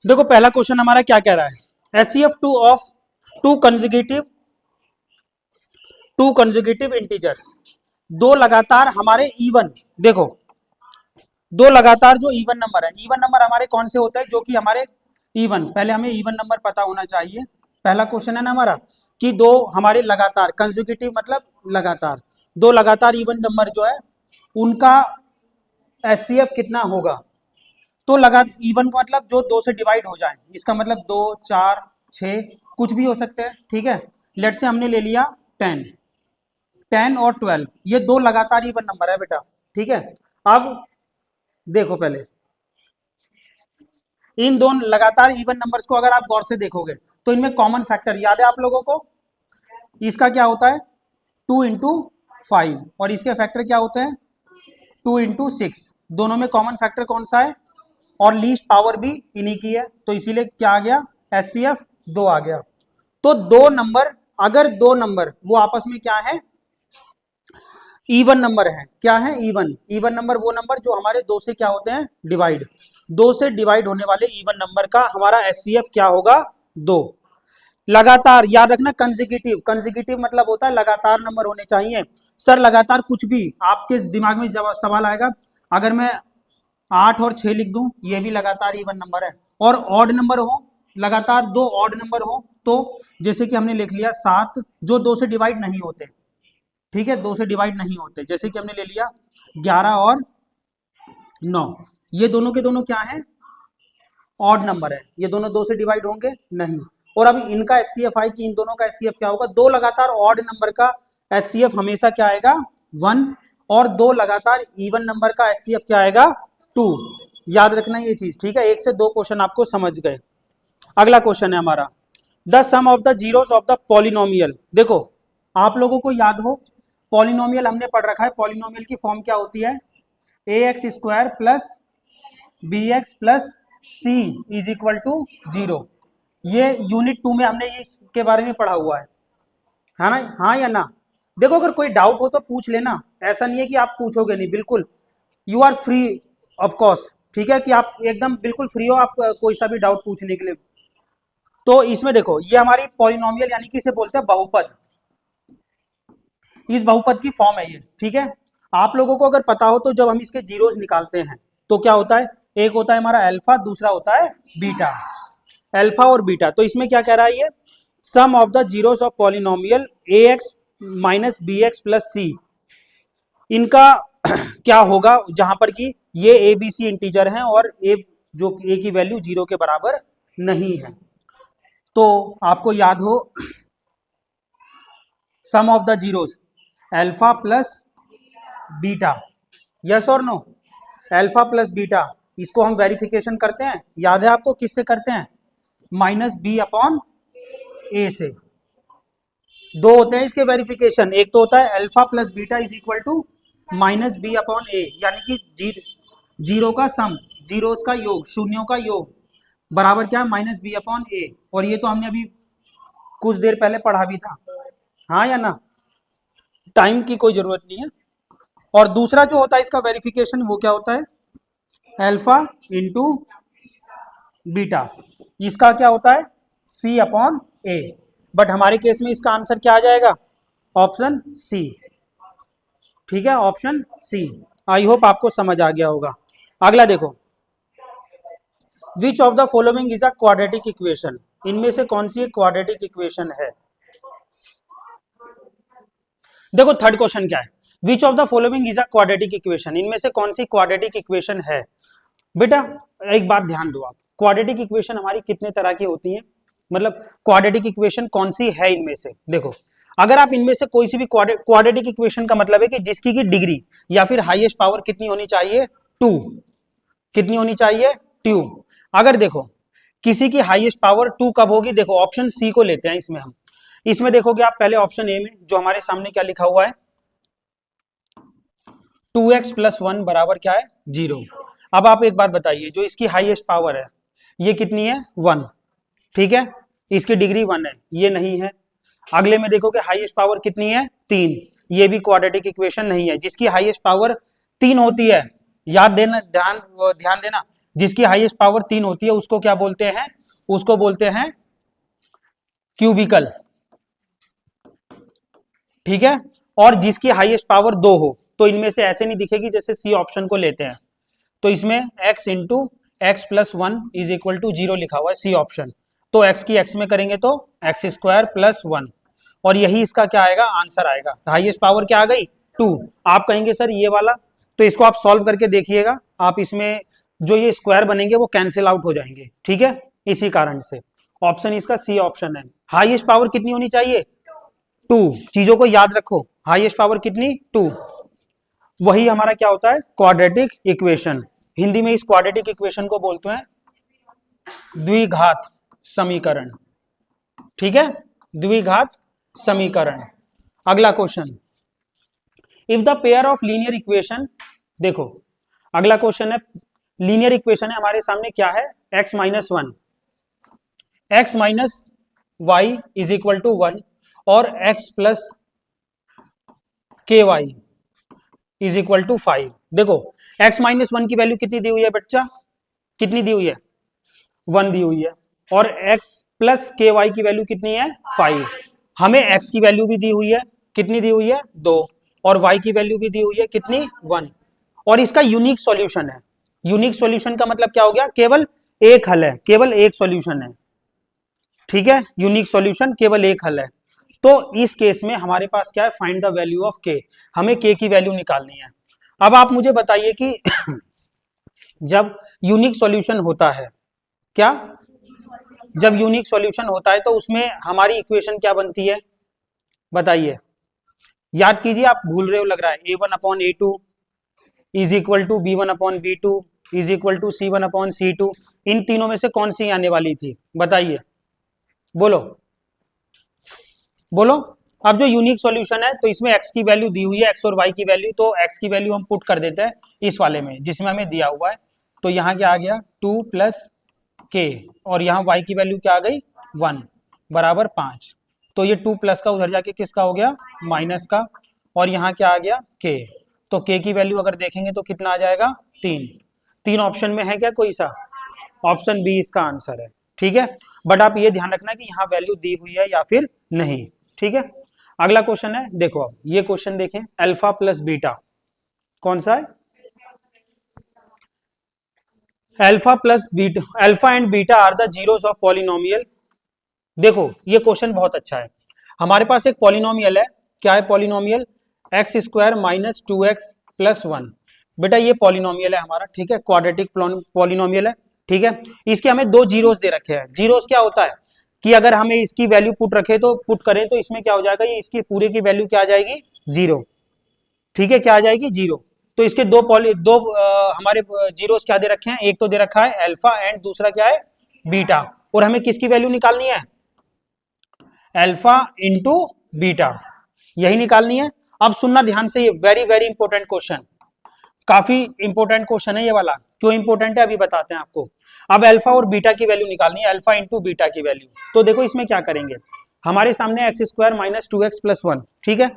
देखो पहला क्वेश्चन हमारा क्या कह रहा है, HCF2 of to consecutive integers, दो लगातार हमारे इवन, देखो दो लगातार जो इवन नंबर है, इवन नंबर हमारे कौन से होते हैं, जो कि हमारे इवन, पहले हमें इवन नंबर पता होना चाहिए। पहला क्वेश्चन है ना हमारा कि दो हमारे लगातार, कंसेक्यूटिव मतलब लगातार, दो लगातार इवन नंबर जो है उनका HCF कितना होगा। तो लगा इवन मतलब जो दो से डिवाइड हो जाए, इसका मतलब 2 4 6 कुछ भी हो सकते हैं, ठीक है। लेट से हमने ले लिया 10 और 12, ये दो लगातार इवन नंबर है बेटा, ठीक है। अब देखो पहले इन दोनों लगातार इवन नंबर्स को अगर आप गौर से देखोगे तो इनमें कॉमन फैक्टर याद है आप लोगों को, इसका क्या होता है 2 × 5 और इसके फैक्टर क्या होते हैं 2 × 6, दोनों में कॉमन फैक्टर कौन सा है, और लीस्ट पावर भी इन्हीं की है, तो इसीलिए क्या आ गया HCF 2 आ गया। तो दो नंबर, अगर दो नंबर वो आपस में क्या है इवन नंबर है, क्या है इवन नंबर, वो नंबर जो हमारे दो से क्या होते हैं डिवाइड, दो से डिवाइड होने वाले इवन नंबर का हमारा HCF क्या होगा 2। लगातार याद रखना, कंसेक्यूटिव मतलब होता है लगातार नंबर होने चाहिए। सर लगातार कुछ भी, आपके दिमाग में सवाल आएगा, अगर मैं 8 और 6 लिख दूं ये भी लगातार इवन नंबर है, और ऑड नंबर हो, लगातार दो ऑड नंबर हो, तो जैसे कि हमने लिख लिया 7 जो 2 से डिवाइड नहीं होते, ठीक है, 2 से डिवाइड नहीं होते, जैसे कि हमने ले लिया 11 और 9, ये दोनों के दोनों क्या है ऑड नंबर है, ये दोनों 2 से डिवाइड होंगे नहीं। और अब इनका HCF है कि इन दोनों का HCF क्या होगा, दो लगातार ऑड नंबर का HCF हमेशा क्या आएगा 1, और दो लगातार इवन नंबर का HCF क्या आएगा 2। याद रखना ये चीज, ठीक है, 1 से 2 क्वेश्चन आपको समझ गए। अगला क्वेश्चन है हमारा, the sum of the zeros of the polynomial. देखो आप लोगों को याद हो पॉलिनोमियल हमने पढ़ रखा है, पॉलिनोमियल की फॉर्म क्या होती है AX² plus BX plus C is equal to 0। ये यूनिट 2 में हमने इसके बारे में पढ़ा हुआ है ना, हाँ या ना। देखो अगर कोई डाउट हो तो पूछ लेना, ऐसा नहीं है कि आप पूछोगे नहीं, बिल्कुल you are free of course, ठीक है, कि आप एकदम बिल्कुल फ्री हो आप कोई सा भी डाउट पूछने के लिए। तो इसमें देखो ये हमारी पॉलिनोमियल यानी कि इसे बोलते हैं बहुपद, इस बहुपद की फॉर्म है ये, ठीक है। आप लोगों को अगर पता हो तो जब हम इसके जीरोस निकालते हैं तो क्या होता है, एक होता है हमारा अल्फा, दूसरा होता है बीटा, अल्फा और बीटा। तो इसमें क्या कह रहा है ये, sum of the zeros of polynomial AX minus BX plus C, इनका क्या होगा जहां पर कि ये ABC इंटीजर हैं और A जो A की वैल्यू 0 के बराबर नहीं है। तो आपको याद हो sum of the zeros alpha plus beta, yes और नो, अल्फा प्लस बीटा, इसको हम वेरिफिकेशन करते हैं, याद है आपको किससे करते हैं -B/A से। दो होते हैं इसके वेरिफिकेशन, एक तो होता है alpha plus beta is equal to -B/A, यानी कि जीरो का सम, जीरोस का योग, शून्यों का योग बराबर क्या है -B/A, और ये तो हमने अभी कुछ देर पहले पढ़ा भी था, हाँ या ना, टाइम की कोई जरूरत नहीं है। और दूसरा जो होता है इसका वेरिफिकेशन वो क्या होता है अल्फा इंटू बीटा, इसका क्या होता है C/A, बट हमारे केस में इसका आंसर क्या आ जाएगा ऑप्शन C, ठीक है, ऑप्शन C। आई होप आपको समझ आ गया होगा। अगला देखो, which of the following is a quadratic equation, इनमें से कौन सी एक क्वाड्रेटिक इक्वेशन है। देखो थर्ड क्वेश्चन क्या है, which of the following is a quadratic equation, इनमें से कौन सी क्वाड्रेटिक इक्वेशन है। बेटा एक बात ध्यान दो आप, क्वाड्रेटिक इक्वेशन हमारी कितने तरह की होती है, मतलब क्वाड्रेटिक इक्वेशन कौन सी है इनमें से। देखो अगर आप इनमें से कोई सी भी क्वाड्रेटिक इक्वेशन का मतलब है कि जिसकी की डिग्री या फिर हाईएस्ट पावर कितनी होनी चाहिए 2, कितनी होनी चाहिए 2। अगर देखो किसी की हाईएस्ट पावर 2 कब होगी, देखो ऑप्शन C को लेते हैं इसमें हम, इसमें देखोगे आप पहले ऑप्शन ए में जो हमारे सामने क्या लिखा हुआ है 2x + 1 बराबर क्या है 0। अब आप एक बात बताइए, जो इसकी हाईएस्ट पावर है ये कितनी है 1, ठीक है, इसकी डिग्री 1 है, ये नहीं है। अगले में देखोगे हाईएस्ट पावर कितनी है 3, ये भी क्वाड्रेटिक इक्वेशन नहीं है। जिसकी हाईएस्ट पावर 3 होती है, याद देना, ध्यान देना, जिसकी हाईएस्ट पावर 3 होती है उसको क्या बोलते हैं, उसको बोलते हैं क्यूबिकल, ठीक है। और जिसकी हाईएस्ट पावर 2 हो, तो इनमें से ऐसे नहीं दिखेगी जैसे सी ऑप्शन को लेते हैं, तो इसमें x into x plus 1 is equal to 0 लिखा हुआ है सी ऑप्शन, तो x की x में करेंगे तो एक्स स्क्वायर प्लस 1, और यही इसका क्या आएगा, आंसर आएगा। हाईएस्ट पावर क्या आ गई, 2। आप कहेंगे सर ये वाला, तो इसको आप सॉल्व करके देखिएगा, आप इसमें जो ये स्क्वायर बनेंगे वो कैंसिल आउट हो जाएंगे, ठीक है। इसी कारण से ऑप्शन इसका सी ऑप्शन है। हाईएस्ट पावर कितनी होनी चाहिए, 2। चीजों को याद रखो, हाईएस्ट पावर कितनी, 2। वही हमारा क्या होता है, क्वाड्रेटिक इक्वेशन। हिंदी में इस क्वाड्रेटिक इक्वेशन को बोलते हैं द्विघात समीकरण, ठीक है, द्विघात समीकरण। अगला question, if the pair of linear equation, देखो अगला क्वेश्चन है, लीनियर इक्वेशन है हमारे सामने, क्या है, x minus 1, x minus y is equal to 1 और x plus k y is equal to 5। देखो x माइनस 1 की वैल्यू कितनी दी हुई है बच्चा, कितनी दी हुई है, 1 दी हुई है, और x प्लस के वाई की वैल्यू कितनी है, 5। हमें x की वैल्यू भी दी हुई है, कितनी दी हुई है, 2, और y की वैल्यू भी दी हुई है, कितनी, 1। और इसका यूनिक सॉल्यूशन है। यूनिक सॉल्यूशन का मतलब क्या हो गया, केवल एक हल है, केवल एक सॉल्यूशन है, ठीक है। यूनिक सॉल्यूशन केवल एक हल है। तो इस केस में हमारे पास क्या है, find the value of k, हमें k की वैल्यू निकालनी है। अब आप मुझे बताइए कि जब यूनिक सॉल्यूशन होता है, क्या, जब यूनिक सॉल्यूशन होता है तो उसमें हमारी इक्वेशन क्या बनती है, बताइए, याद कीजिए, आप भूल रहे हो लग रहा है। a1 upon a2 is equal to b1 upon b2 is equal to c1 upon c2, इन तीनों में से कौन सी आने वाली थी, बताइए, बोलो बोलो। अब जो यूनिक सॉल्यूशन है तो इसमें x की वैल्यू दी हुई है, x और y की वैल्यू, तो x की वैल्यू हम पुट कर देते हैं इस वाले में जिसमें हमें दिया हुआ है, तो यहाँ क्या आ गया, 2 प्लस k, और यहाँ y की वैल्यू क्या आ गई, 1 बराबर 5। तो ये 2 प्लस का उधर जाके किसका हो गया, माइनस का, और यहाँ क्या आ गया, k। तो k की वैल्यू अगर देखेंगे तो कितना आ जाएगा, 3। 3 ऑप्शन में है क्या कोई सा, ऑप्शन बी इसका आंसर है, ठीक है। बट आप ये ध्यान रखना कि यहाँ वैल्यू दी हुई है या फिर नहीं, ठीक है। अगला क्वेश्चन है, देखो अब ये क्वेश्चन देखें, अल्फा प्लस बीटा, कौन सा है, alpha plus beta, alpha and beta are the zeros of polynomial. देखो ये क्वेश्चन बहुत अच्छा है। हमारे पास एक पॉलिनोमियल है, क्या है polynomial, x square minus 2x plus 1। बेटा ये पॉलिनोमियल है हमारा, ठीक है, क्वाड्रेटिक पॉलिनोमियल है, ठीक है। इसके हमें 2 जीरोस दे रखे हैं। जीरोस क्या होता है कि अगर हमें इसकी वैल्यू पुट रखे तो पुट करें तो इसमें क्या हो जाएगा, ये इसकी पूरे की वैल्यू क्या आ जाएगी, 0, ठीक है, क्या आ जाएगी, 0। तो इसके हमारे जीरोस क्या दे रखे हैं, एक तो दे रखा है अल्फा एंड दूसरा क्या है, बीटा, और हमें किसकी वैल्यू निकालनी है, अल्फा इंटू बीटा, यही निकालनी है। अब सुनना ध्यान से, ये वेरी वेरी इंपॉर्टेंट क्वेश्चन, काफी इंपॉर्टेंट क्वेश्चन है ये वाला। क्यों इंपॉर्टेंट है अभी बताते हैं आपको। अब अल्फा और बीटा की वैल्यू निकालनी है, अल्फा इंटू बीटा की वैल्यू। तो देखो इसमें क्या करेंगे, हमारे सामने x square minus 2x plus 1, ठीक है।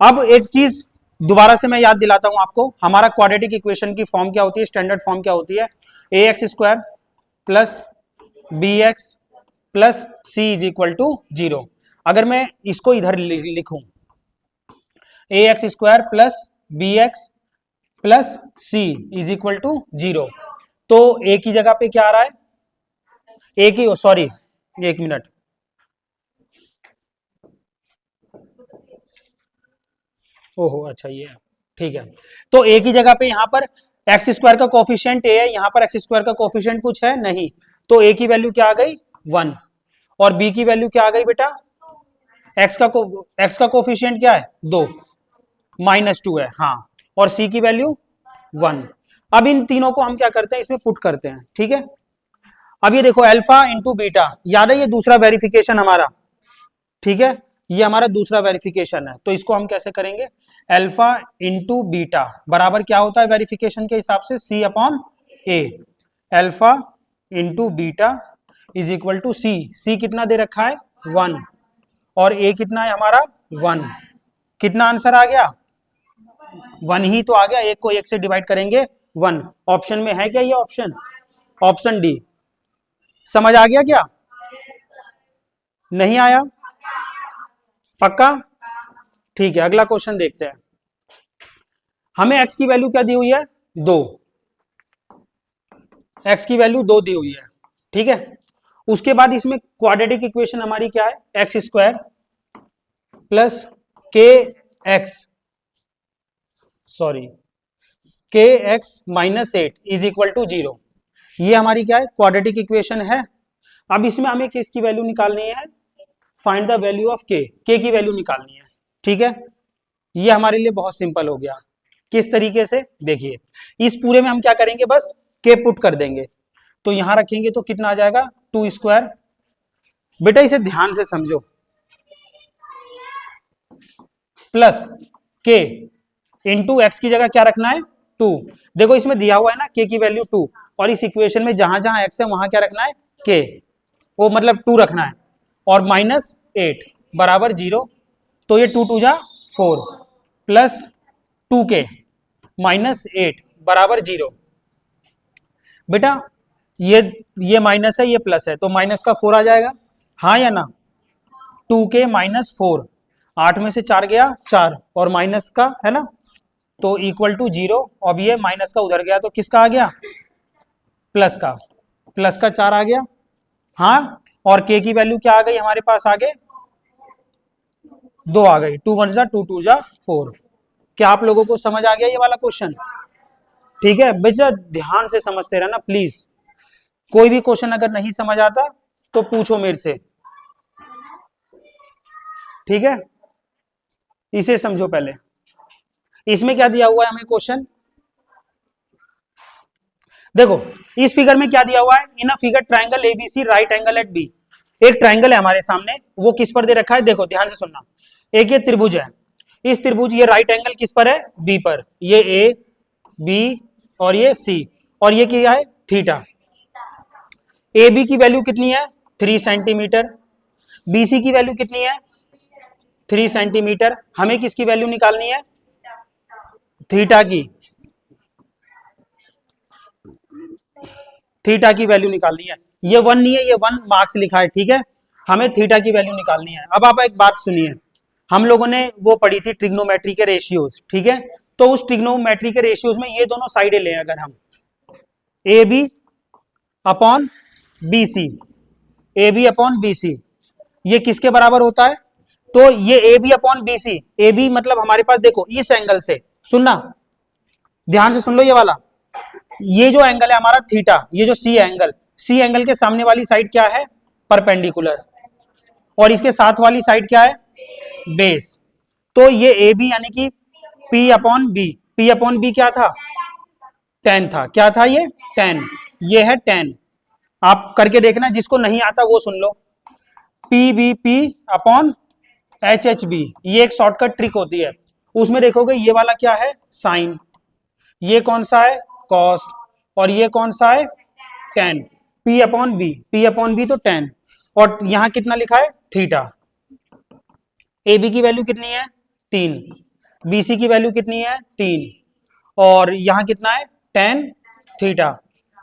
अब एक चीज दोबारा से मैं याद दिलाता हूं आपको, हमारा क्वाड्रेटिक इक्वेशन की फॉर्म क्या होती है, स्टैंडर्ड फॉर्म क्या होती है, A x square plus B x plus C is equal to 0। अगर मैं इसको इधर लिखूं, A x square plus B x plus C is equal to 0, तो ए की जगह पे क्या आ रहा है, ए की, सॉरी एक मिनट, ओहो अच्छा ये, ठीक है। तो ए की जगह पे यहाँ पर एक्स स्क्वायर का कोफिशिएंट ए है, यहाँ पर एक्स स्क्वायर का कोफिशिएंट कुछ है नहीं, तो ए की वैल्यू क्या आ गई, 1, और बी की वैल्यू क्या आ गई बेटा, एक्स का कोफिशिएंट क्या है, 2, -2 है, हाँ, और सी की वैल्यू 1। अब इन तीनों को हम क्या करते हैं, इसमें पुट करते हैं, ठीक है। अब ये देखो अल्फा इंटू बीटा, याद है ये दूसरा वेरिफिकेशन हमारा, ठीक है, ये हमारा दूसरा वेरिफिकेशन है, तो इसको हम कैसे करेंगे, अल्फा इंटू बीटा बराबर क्या होता है वेरिफिकेशन के हिसाब से, C upon A, alpha into beta is equal to C, C कितना दे रखा है, 1, और ए कितना है हमारा, 1, कितना आंसर आ गया, 1 ही तो आ गया, एक को 1 से डिवाइड करेंगे 1। ऑप्शन में है क्या ये ऑप्शन? Option D. समझ आ गया क्या? नहीं आया? पक्का? ठीक है, अगला क्वेश्चन देखते हैं। हमें x की वैल्यू क्या दी हुई है? 2। x की वैल्यू 2 दी हुई है, ठीक है। उसके बाद इसमें क्वाड्रेटिक इक्वेशन हमारी क्या है? X square plus k x k x minus 8 is equal to 0। ये हमारी क्या है? क्वाड्रेटिक इक्वेशन है। अब इसमें हमें किसकी वैल्यू निकालनी है? फाइंड द वैल्यू ऑफ के की वैल्यू निकालनी है, ठीक है। ये हमारे लिए बहुत सिंपल हो गया। किस तरीके से? देखिए, इस पूरे में हम क्या करेंगे? बस के पुट कर देंगे, तो यहां रखेंगे तो कितना आ जाएगा? 2 स्क्वायर। बेटा इसे ध्यान से समझो, प्लस के इंटू एक्स की जगह क्या रखना है? 2। देखो इसमें दिया हुआ है ना के की वैल्यू 2, और इस इक्वेशन में जहां जहां एक्स है वहां क्या रखना है? के, वो मतलब 2 रखना है, और माइनस 8 बराबर 0। तो ये 2 2 जा 4 प्लस 2k माइनस 8 बराबर 0। बेटा ये माइनस है, ये प्लस है, तो माइनस का 4 आ जाएगा, हाँ या ना? 2k माइनस 4, 8 में से 4 गया 4, और माइनस का है ना, तो इक्वल टू 0। अब ये माइनस का उधर गया तो किसका आ गया? प्लस का 4 आ गया, हाँ। और k की वैल्यू क्या आ गई हमारे पास? आगे 2 आ गई। 2 1 जा 2 2 जा 4। क्या आप लोगों को समझ आ गया ये वाला क्वेश्चन? ठीक है बेटा, ध्यान से समझते रहना प्लीज। कोई भी क्वेश्चन अगर नहीं समझ आता तो पूछो मेरे से, ठीक है। इसे समझो पहले। इसमें क्या दिया हुआ है हमें क्वेश्चन? देखो इस फिगर में क्या दिया हुआ है? In a figure triangle ABC right angle at B. एक ट्राइंगल है हमारे सामने, वो किस पर दे रखा है? देखो ध्यान से सुनना। एक ये त्रिभुज है, इस त्रिभुज ये राइट एंगल किस पर है? बी पर। ये ए बी और ये सी, और ये क्या है? थीटा। ए बी की वैल्यू कितनी है? 3 सेंटीमीटर। बी सी की वैल्यू कितनी है? 3 सेंटीमीटर। हमें किसकी वैल्यू निकालनी है? थीटा की। थीटा की वैल्यू निकालनी है। ये 1 नहीं है, ये 1 मार्क्स लिखा है, ठीक है। हमें थीटा की वैल्यू निकालनी है। अब आप एक बात सुनिए, हम लोगों ने वो पढ़ी थी ट्रिग्नोमेट्री के रेशियोज, ठीक है। तो उस ट्रिग्नोमेट्री के रेशियोज में ये दोनों साइडें लें अगर हम, A B upon B C, A B upon B C, ये किसके बराबर होता है? तो ये A B upon B C, A B मतलब हमारे पास देखो इस एंगल से, सुनना ध्यान से सुन लो ये वाला, ये जो एंगल है हमारा थीटा, ये जो सी एंगल के सामने वाली साइड क्या है? परपेंडिकुलर। और इसके साथ वाली साइड क्या है? बेस। तो ये ए बी यानी कि पी अपॉन बी क्या था? टेन था। क्या था ये? टेन। ये है 10। आप करके देखना, जिसको नहीं आता वो सुन लो। P B P upon H B, ये एक शॉर्टकट ट्रिक होती है। उसमें देखोगे ये वाला क्या है? साइन। ये कौन सा है? कॉस। और ये कौन सा है? टेन। पी अपॉन बी तो 10, और यहां कितना लिखा है? थीटा। ए बी की वैल्यू कितनी है? 3। बी सी की वैल्यू कितनी है? 3। और यहां कितना है? 10 थीटा।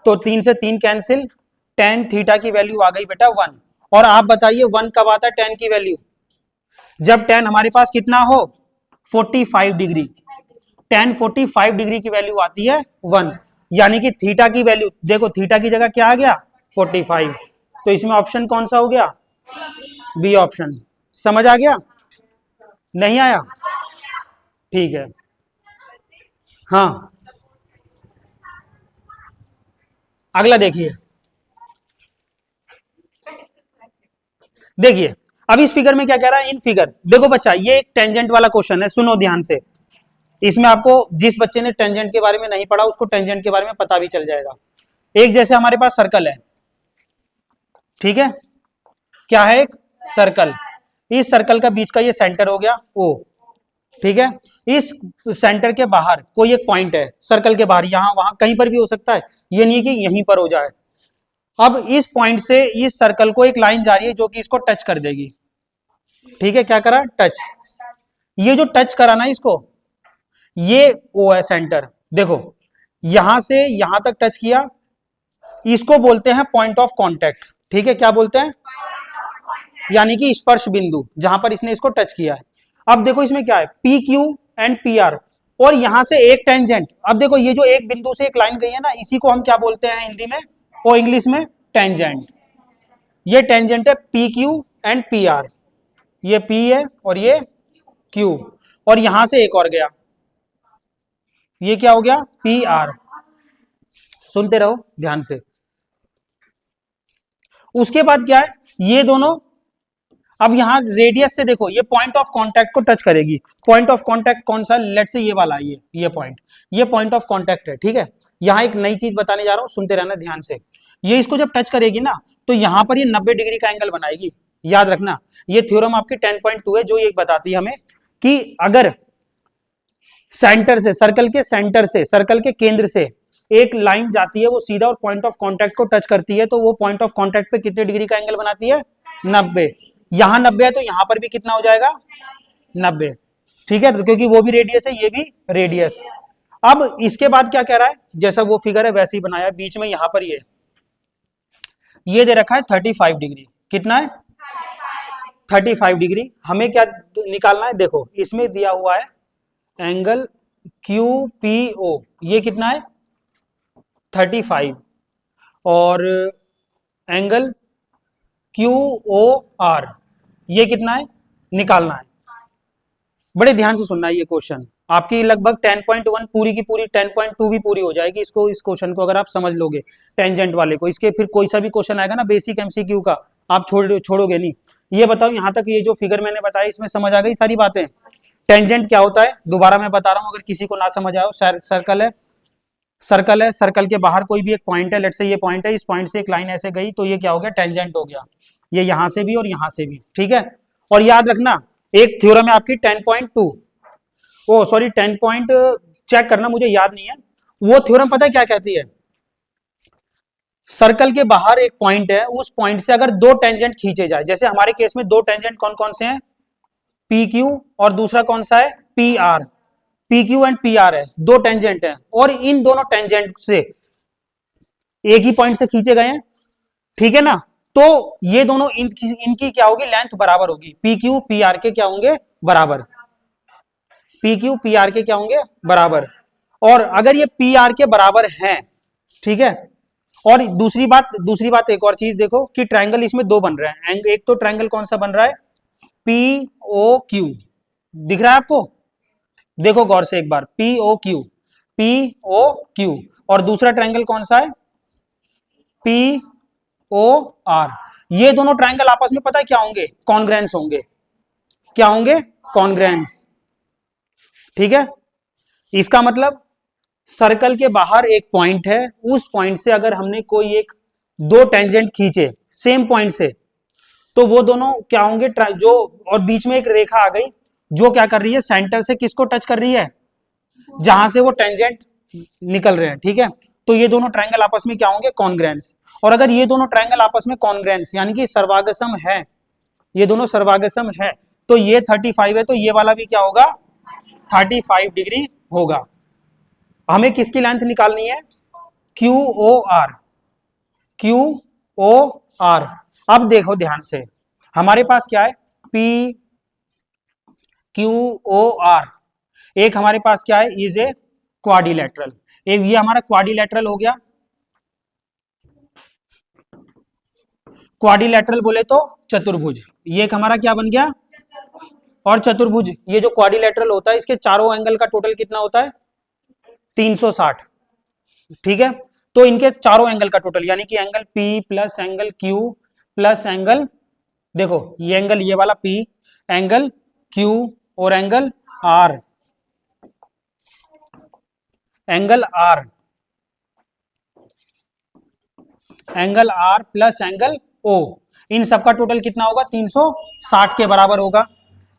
तो 3 से 3 कैंसिल, 10 थीटा की वैल्यू आ गई बेटा 1। और आप बताइए 1 कब आता है 10 की वैल्यू? जब 10 हमारे पास कितना हो? 45 डिग्री। 10 45 डिग्री की वैल्यू आती है 1। यानी कि थीटा की वैल्यू देखो, थीटा की जगह क्या आ गया? 45। तो इसमें ऑप्शन कौन सा हो गया? B option. समझ आ गया? नहीं आया? ठीक है, हाँ। अगला देखिए, देखिए अब इस फिगर में क्या कह रहा है? इन फिगर देखो बच्चा, ये एक टेंजेंट वाला क्वेश्चन है, सुनो ध्यान से। इसमें आपको, जिस बच्चे ने टेंजेंट के बारे में नहीं पढ़ा उसको टेंजेंट के बारे में पता भी चल जाएगा। एक जैसे हमारे पास सर्कल है, ठीक है। क्या है? एक सर्कल। इस सर्कल का बीच का ये सेंटर हो गया ओ, ठीक है। इस सेंटर के बाहर कोई एक पॉइंट है, सर्कल के बाहर, यहां वहां कहीं पर भी हो सकता है, ये नहीं कि यहीं पर हो जाए। अब इस पॉइंट से इस सर्कल को एक लाइन जा रही है जो कि इसको टच कर देगी, ठीक है। क्या करा? टच। ये जो टच करा ना इसको, ये ओ है सेंटर। देखो यहां से यहां तक टच किया, इसको बोलते हैं पॉइंट ऑफ कांटेक्ट। ठीक है, क्या बोलते हैं? यानी कि स्पर्श बिंदु, जहां पर इसने इसको टच किया है। अब देखो इसमें क्या है, P Q and P R, और यहां से एक टेंजेंट। अब देखो ये जो एक बिंदु से एक लाइन गई है ना, इसी को हम क्या बोलते हैं हिंदी में और इंग्लिश में? टेंजेंट। ये टेंजेंट है P Q and P R, ये पी है और ये क्यू, और यहां से एक और गया, ये क्या हो गया? P R. सुनते रहो ध्यान से। उसके बाद क्या है, ये दोनों अब यहां रेडियस से देखो, ये पॉइंट ऑफ कांटेक्ट को टच करेगी। पॉइंट ऑफ कांटेक्ट कौन सा? लेट से ये वाला, ये पॉइंट, ये पॉइंट ऑफ कांटेक्ट है। ठीक है, यहां एक नई चीज बताने जा रहा हूं, सुनते रहना ध्यान से। ये इसको जब टच करेगी ना, तो यहां पर ये 90 डिग्री का एंगल बनाएगी। याद रखना, ये थ्योरम आपकी 10.2 है, जो ये बताती है हमें कि अगर सेंटर से, सर्कल के सेंटर से, सर्कल के केंद्र से एक लाइन जाती है, वो सीधा और पॉइंट ऑफ कांटेक्ट को टच करती है, तो वो पॉइंट ऑफ कांटेक्ट पे कितने डिग्री का एंगल बनाती है? 90। यहां 90 है तो यहां पर भी कितना हो जाएगा? 90। ठीक है, क्योंकि वो भी रेडियस है, ये भी रेडियस। अब इसके बाद क्या कह रहा है, जैसा वो फिगर है वैसे ही बनाया, बीच में यहां पर ये दे रखा है 35 डिग्री। कितना है? 35 डिग्री। हमें क्या निकालना है? देखो इसमें दिया हुआ है एंगल QPO, ये कितना है? 35, और एंगल QOR ये कितना है? निकालना है। बड़े ध्यान से सुनना है ये क्वेश्चन, आपकी लगभग 10.1 पूरी की पूरी 10.2 भी पूरी हो जाएगी इसको, इस क्वेश्चन को अगर आप समझ लोगे टेंजेंट वाले को। इसके फिर कोई सा भी क्वेश्चन आएगा ना बेसिक MCQ का, आप छोड़ोगे नहीं। ये बताओ यहां तक ये जो फिगर मैंने बताया, इसमें समझ आ गई सारी बातें? टेंजेंट क्या होता है दोबारा मैं बता रहा हूं, अगर किसी को ना समझ आए। सर्कल है, सर्कल है, सर्कल के बाहर कोई भी एक पॉइंट है, लेट से ये पॉइंट है, इस पॉइंट से एक लाइन ऐसे गई, तो ये क्या हो गया? टेंजेंट हो गया। ये यहां से भी और यहां से भी। ठीक है, और याद रखना एक थ्योरम है आपकी 10.2, ओ सॉरी 10 पॉइंट, चेक करना मुझे याद नहीं है, वो थ्योरम पता है क्या कहती है? सर्कल के बाहर एक पॉइंट है, उस पॉइंट से अगर दो टेंजेंट खींचे जाए, जैसे हमारे केस में दो टेंजेंट कौन कौन से हैं? PQ और दूसरा कौन सा है? PR। PQ एंड PR है, दो टेंजेंट है, और इन दोनों टेंजेंट से एक ही पॉइंट से खींचे गए हैं। ठीक है ना, तो ये दोनों इनकी क्या होगी? लेंथ बराबर होगी। PQ PR के क्या होंगे? बराबर। PQ PR के क्या होंगे? बराबर। और अगर ये PR के बराबर हैं, ठीक है, और दूसरी बात एक और चीज देखो कि ट्रायंगल इसमें दो बन रहे हैं। एक तो ट्रायंगल कौन सा बन रहा है? POQ, दिख रहा है आपको? देखो गौर से एक बार, POQ, और दूसरा ट्रायंगल कौन सा है? POR। ये दोनों ट्रायंगल आपस में पता है क्या होंगे? कॉन्ग्रेंस होंगे। क्या होंगे? कॉन्ग्रेंस। ठीक है, इसका मतलब सर्कल के बाहर एक पॉइंट है, उस पॉइंट से अगर हमने कोई एक दो टेंजेंट खींचे सेम पॉइंट से, तो वो दोनों क्या होंगे? जो, और बीच में एक रेखा आ गई जो क्या कर रही है? सेंटर से किसको टच कर रही है? जहां से वो टेंजेंट निकल रहे हैं। ठीक है, तो ये दोनों ट्रायंगल आपस में क्या होंगे? कॉन्ग्रेंस। और अगर ये दोनों ट्रायंगल आपस में कॉन्ग्रेंस यानी कि सर्वागसम है, ये दोनों सर्वागसम है, तो ये 35 है, तो ये वाला भी क्या होगा? 35 डिग्री होगा। हमें किसकी लेंथ निकालनी है? QOR। QOR। अब देखो ध्यान से, हमारे पास क्या है? PQOR। एक हमारे पास क्या है? Is a quadrilateral. एक ये हमारा क्वाड्रिलेटरल हो गया। क्वाड्रिलेटरल बोले तो चतुर्भुज। ये एक हमारा क्या बन गया? और चतुर्भुज, ये जो क्वाड्रिलेटरल होता है इसके चारों एंगल का टोटल कितना होता है? 360। ठीक है, तो इनके चारों एंगल का टोटल यानी कि angle P plus angle Q plus angle, देखो ये एंगल, ये वाला P, एंगल Q और angle R, angle R, angle R plus angle O, इन सबका टोटल कितना होगा? 360 के बराबर होगा।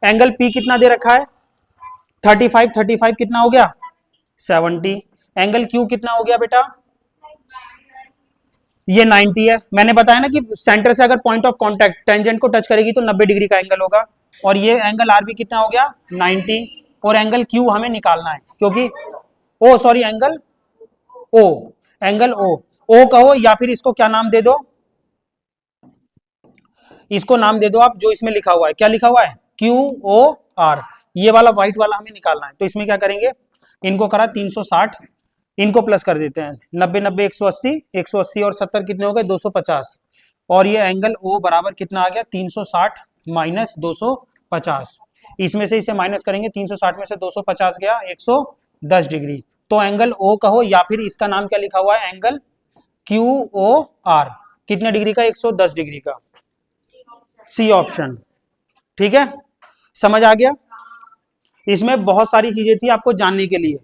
एंगल P कितना दे रखा है? 35 कितना हो गया? 70। एंगल Q कितना हो गया बेटा? ये 90 है। मैंने बताया ना कि सेंटर से अगर पॉइंट ऑफ कांटेक्ट टेंजेंट को टच करेगी तो 90 डिग्री का एंगल होगा। और ये एंगल R भी कितना हो गया? 90। और एंगल Q हमें निकालना है, क्योंकि O sorry angle O, angle O कहो या फिर इसको क्या नाम दे दो, इसको नाम दे दो आप जो इसमें लिखा हुआ है, क्या लिखा हुआ है, क्यू ओ आर। ये वाला व्हाइट वाला हमें निकालना है, तो इसमें क्या करेंगे, इनको करा 360, इनको प्लस कर देते हैं, 90 90 180, 180 और 70 कितने हो गए 250, और ये एंगल ओ बराबर कितना आ गया 360 माइनस 250, इसमें से इसे माइनस करेंगे, 360 में से 250 गया 110 डिग्री। तो एंगल ओ कहो या फिर इसका नाम क्या लिखा हुआ है, एंगल क्यू ओ आर, कितने डिग्री का, 110 डिग्री का, सी ऑप्शन। ठीक है, समझ आ गया। इसमें बहुत सारी चीजें थी आपको जानने के लिए।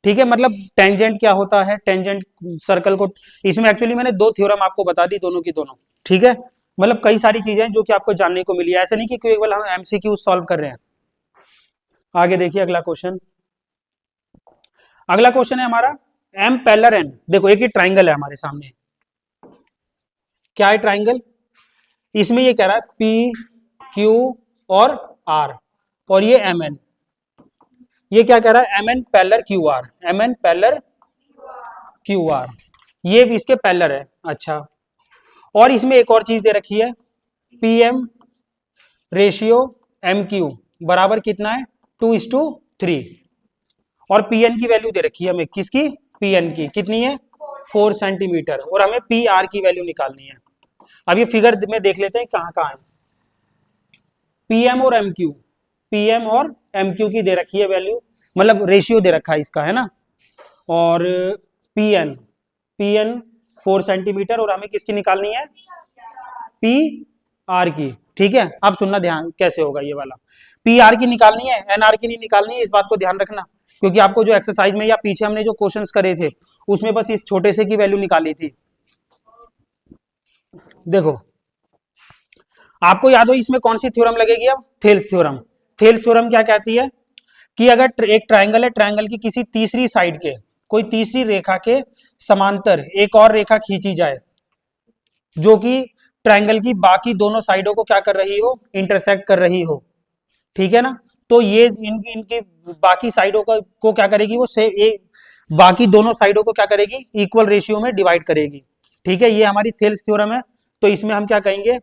ठीक है, मतलब टेंजेंट क्या होता है, टेंजेंट सर्कल को, इसमें एक्चुअली मैंने दो थ्योरम आपको बता दी, दोनों की दोनों। ठीक है, मतलब कई सारी चीजें जो कि आपको जानने को मिली है, ऐसा नहीं कि केवल हम एमसीक्यू सॉल्व कर रहे हैं। आगे देखिए अगला क्वेश्चन। अगला क्वेश्चन है हमारा एम पैरेलल एन। देखो एक ही ट्राइंगल है हमारे सामने, क्या है ट्राइंगल, इसमें ये कह रहा है पी क्यू और आर, और ये एम एन, ये क्या कह रहा है, M N parallel Q R, M N parallel Q R, ये भी इसके पैरेलल है। अच्छा, और इसमें एक और चीज दे रखी है, P M ratio M Q बराबर कितना है 2:3, और पी एन की वैल्यू दे रखी है हमें, किसकी, पी एन की कितनी है 4 सेंटीमीटर, और हमें पी आर की वैल्यू निकालनी है। अब ये फिगर में देख लेते हैं कहाँ कहाँ है, पीएम और एमक्यू, पीएम और एमक्यू की दे रखी है वैल्यू, मतलब रेशियो दे रखा है इसका, है ना, और पीएन, पीएन 4 सेंटीमीटर, और हमें किसकी निकालनी है, पी आर की। ठीक है, अब सुनना ध्यान कैसे होगा ये वाला, पी आर की निकालनी है, एन आर की नहीं निकालनी है, इस बात को ध्यान रखना, क्योंकि आपको जो एक्सरसाइज में या पीछे हमने जो क्वेश्चंस करे थे उसमें बस इस छोटे से की वैल्यू निकाली थी। देखो आपको याद हो इसमें कौन सी थ्योरम लगेगी, अब थेल्स थ्योरम। थेल्स थ्योरम क्या कहती है कि अगर एक ट्रायंगल है, ट्रायंगल की किसी तीसरी साइड के, कोई तीसरी रेखा के समांतर एक और रेखा खींची जाए जो कि ट्रायंगल की बाकी दोनों साइडों को क्या कर रही हो, इंटरसेक्ट कर रही हो। ठीक है ना, तो ये इनकी इनकी बाकी साइडों को क्या करेगी, वो से बाकी दोनों साइडों को क्या करेगी, इक्वल रेशियो में डिवाइड करेगी। ठीक है, ये हमारी थेल्स थ्योरम है। तो इसमें हम क्या कहेंगे,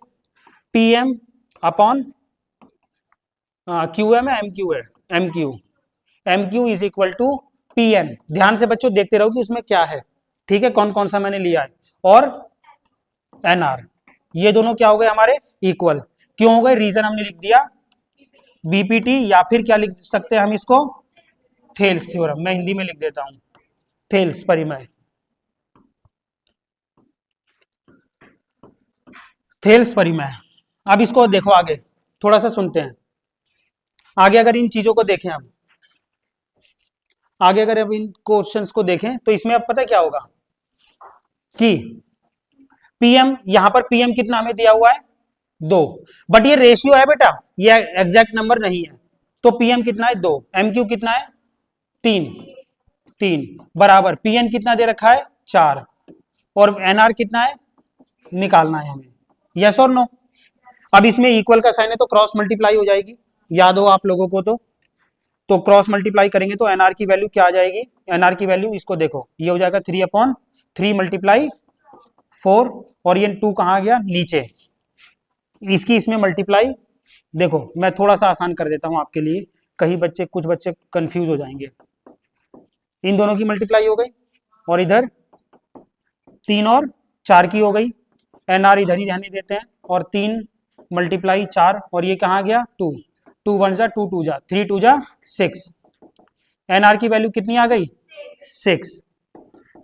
P M upon Q M है, एम क्यू है, M Q is equal to P N. ध्यान से बच्चों देखते रहो कि उसमें क्या है। ठीक है, कौन कौन सा मैंने लिया है, और एन आर, ये दोनों क्या हो गए हमारे, इक्वल। क्यों हो गए, रीजन हमने लिख दिया बीपीटी, या फिर क्या लिख सकते हैं हम इसको, थेल्स थ्योरम। मैं हिंदी में लिख देता हूं, थेल्स परिमेय, थेल्स परिमेय। अब इसको देखो आगे, थोड़ा सा सुनते हैं आगे। अगर इन चीजों को देखें, अब आगे अगर अब इन क्वेश्चंस को देखें तो इसमें अब पता क्या होगा कि पीएम, यहां पर पीएम कितना हमें दिया हुआ है 2, बट ये रेशियो है बेटा, ये एग्जैक्ट नंबर नहीं है। तो पीएम कितना है 2, एमक्यू कितना है 3, 3 बराबर पीएन कितना दे रखा है 4, और एनआर कितना है निकालना है हमें, यस और नो। अब इसमें इक्वल का साइन है तो क्रॉस मल्टीप्लाई हो जाएगी, याद हो आप लोगों को तो क्रॉस मल्टीप्लाई करेंगे तो एनआर की वैल्यू क्या आ जाएगी, एनआर की वैल्यू इसको देखो, ये हो जाएगा 3/3 मल्टीप्लाई 4, और ये 2 कहाँ गया नीचे, इसकी इसमें मल्टीप्लाई। देखो मैं थोड़ा सा आसान कर देता हूं आपके लिए, कहीं बच्चे कुछ बच्चे कंफ्यूज हो जाएंगे। इन दोनों की मल्टीप्लाई हो गई, और इधर 3 और 4 की हो गई, एनआर इधर ही रहने देते हैं, और 3 मल्टीप्लाई 4, और ये कहाँ गया 2, 2 1 जा 2 2 जा 3 2 जा 6, एनआर की वैल्यू कितनी आ गई 6,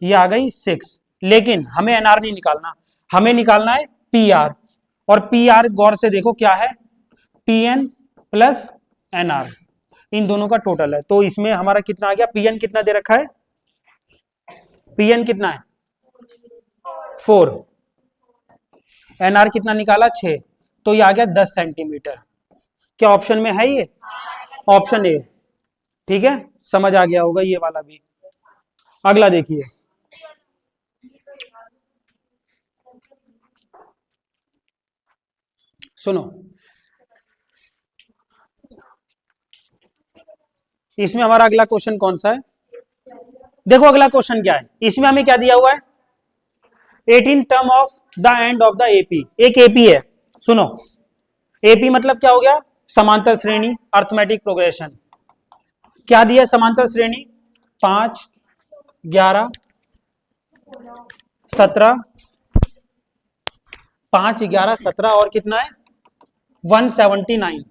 ये आ गई 6। लेकिन हमें एनआर नहीं निकालना, हमें निकालना है पी आर, और पी आर गौर से देखो क्या है, P N plus N R, इन दोनों का टोटल है। तो इसमें हमारा कितना आ गया, पी एन कितना दे रखा है, पी एन कितना है 4, एन आर कितना निकाला 6, तो ये आ गया 10 सेंटीमीटर। क्या ऑप्शन में है ये, ऑप्शन ए। ठीक है, समझ आ गया होगा ये वाला भी। अगला देखिए, सुनो, इसमें हमारा अगला क्वेश्चन कौन सा है, देखो अगला क्वेश्चन क्या है, इसमें हमें क्या दिया हुआ है, 18 term of the end of the AP. एक एपी है, सुनो, एपी मतलब क्या हो गया, समांतर श्रेणी, अर्थमेटिक प्रोग्रेशन। क्या दिया समांतर श्रेणी, 5, 11, 17, 5, 11, 17 और कितना है 179।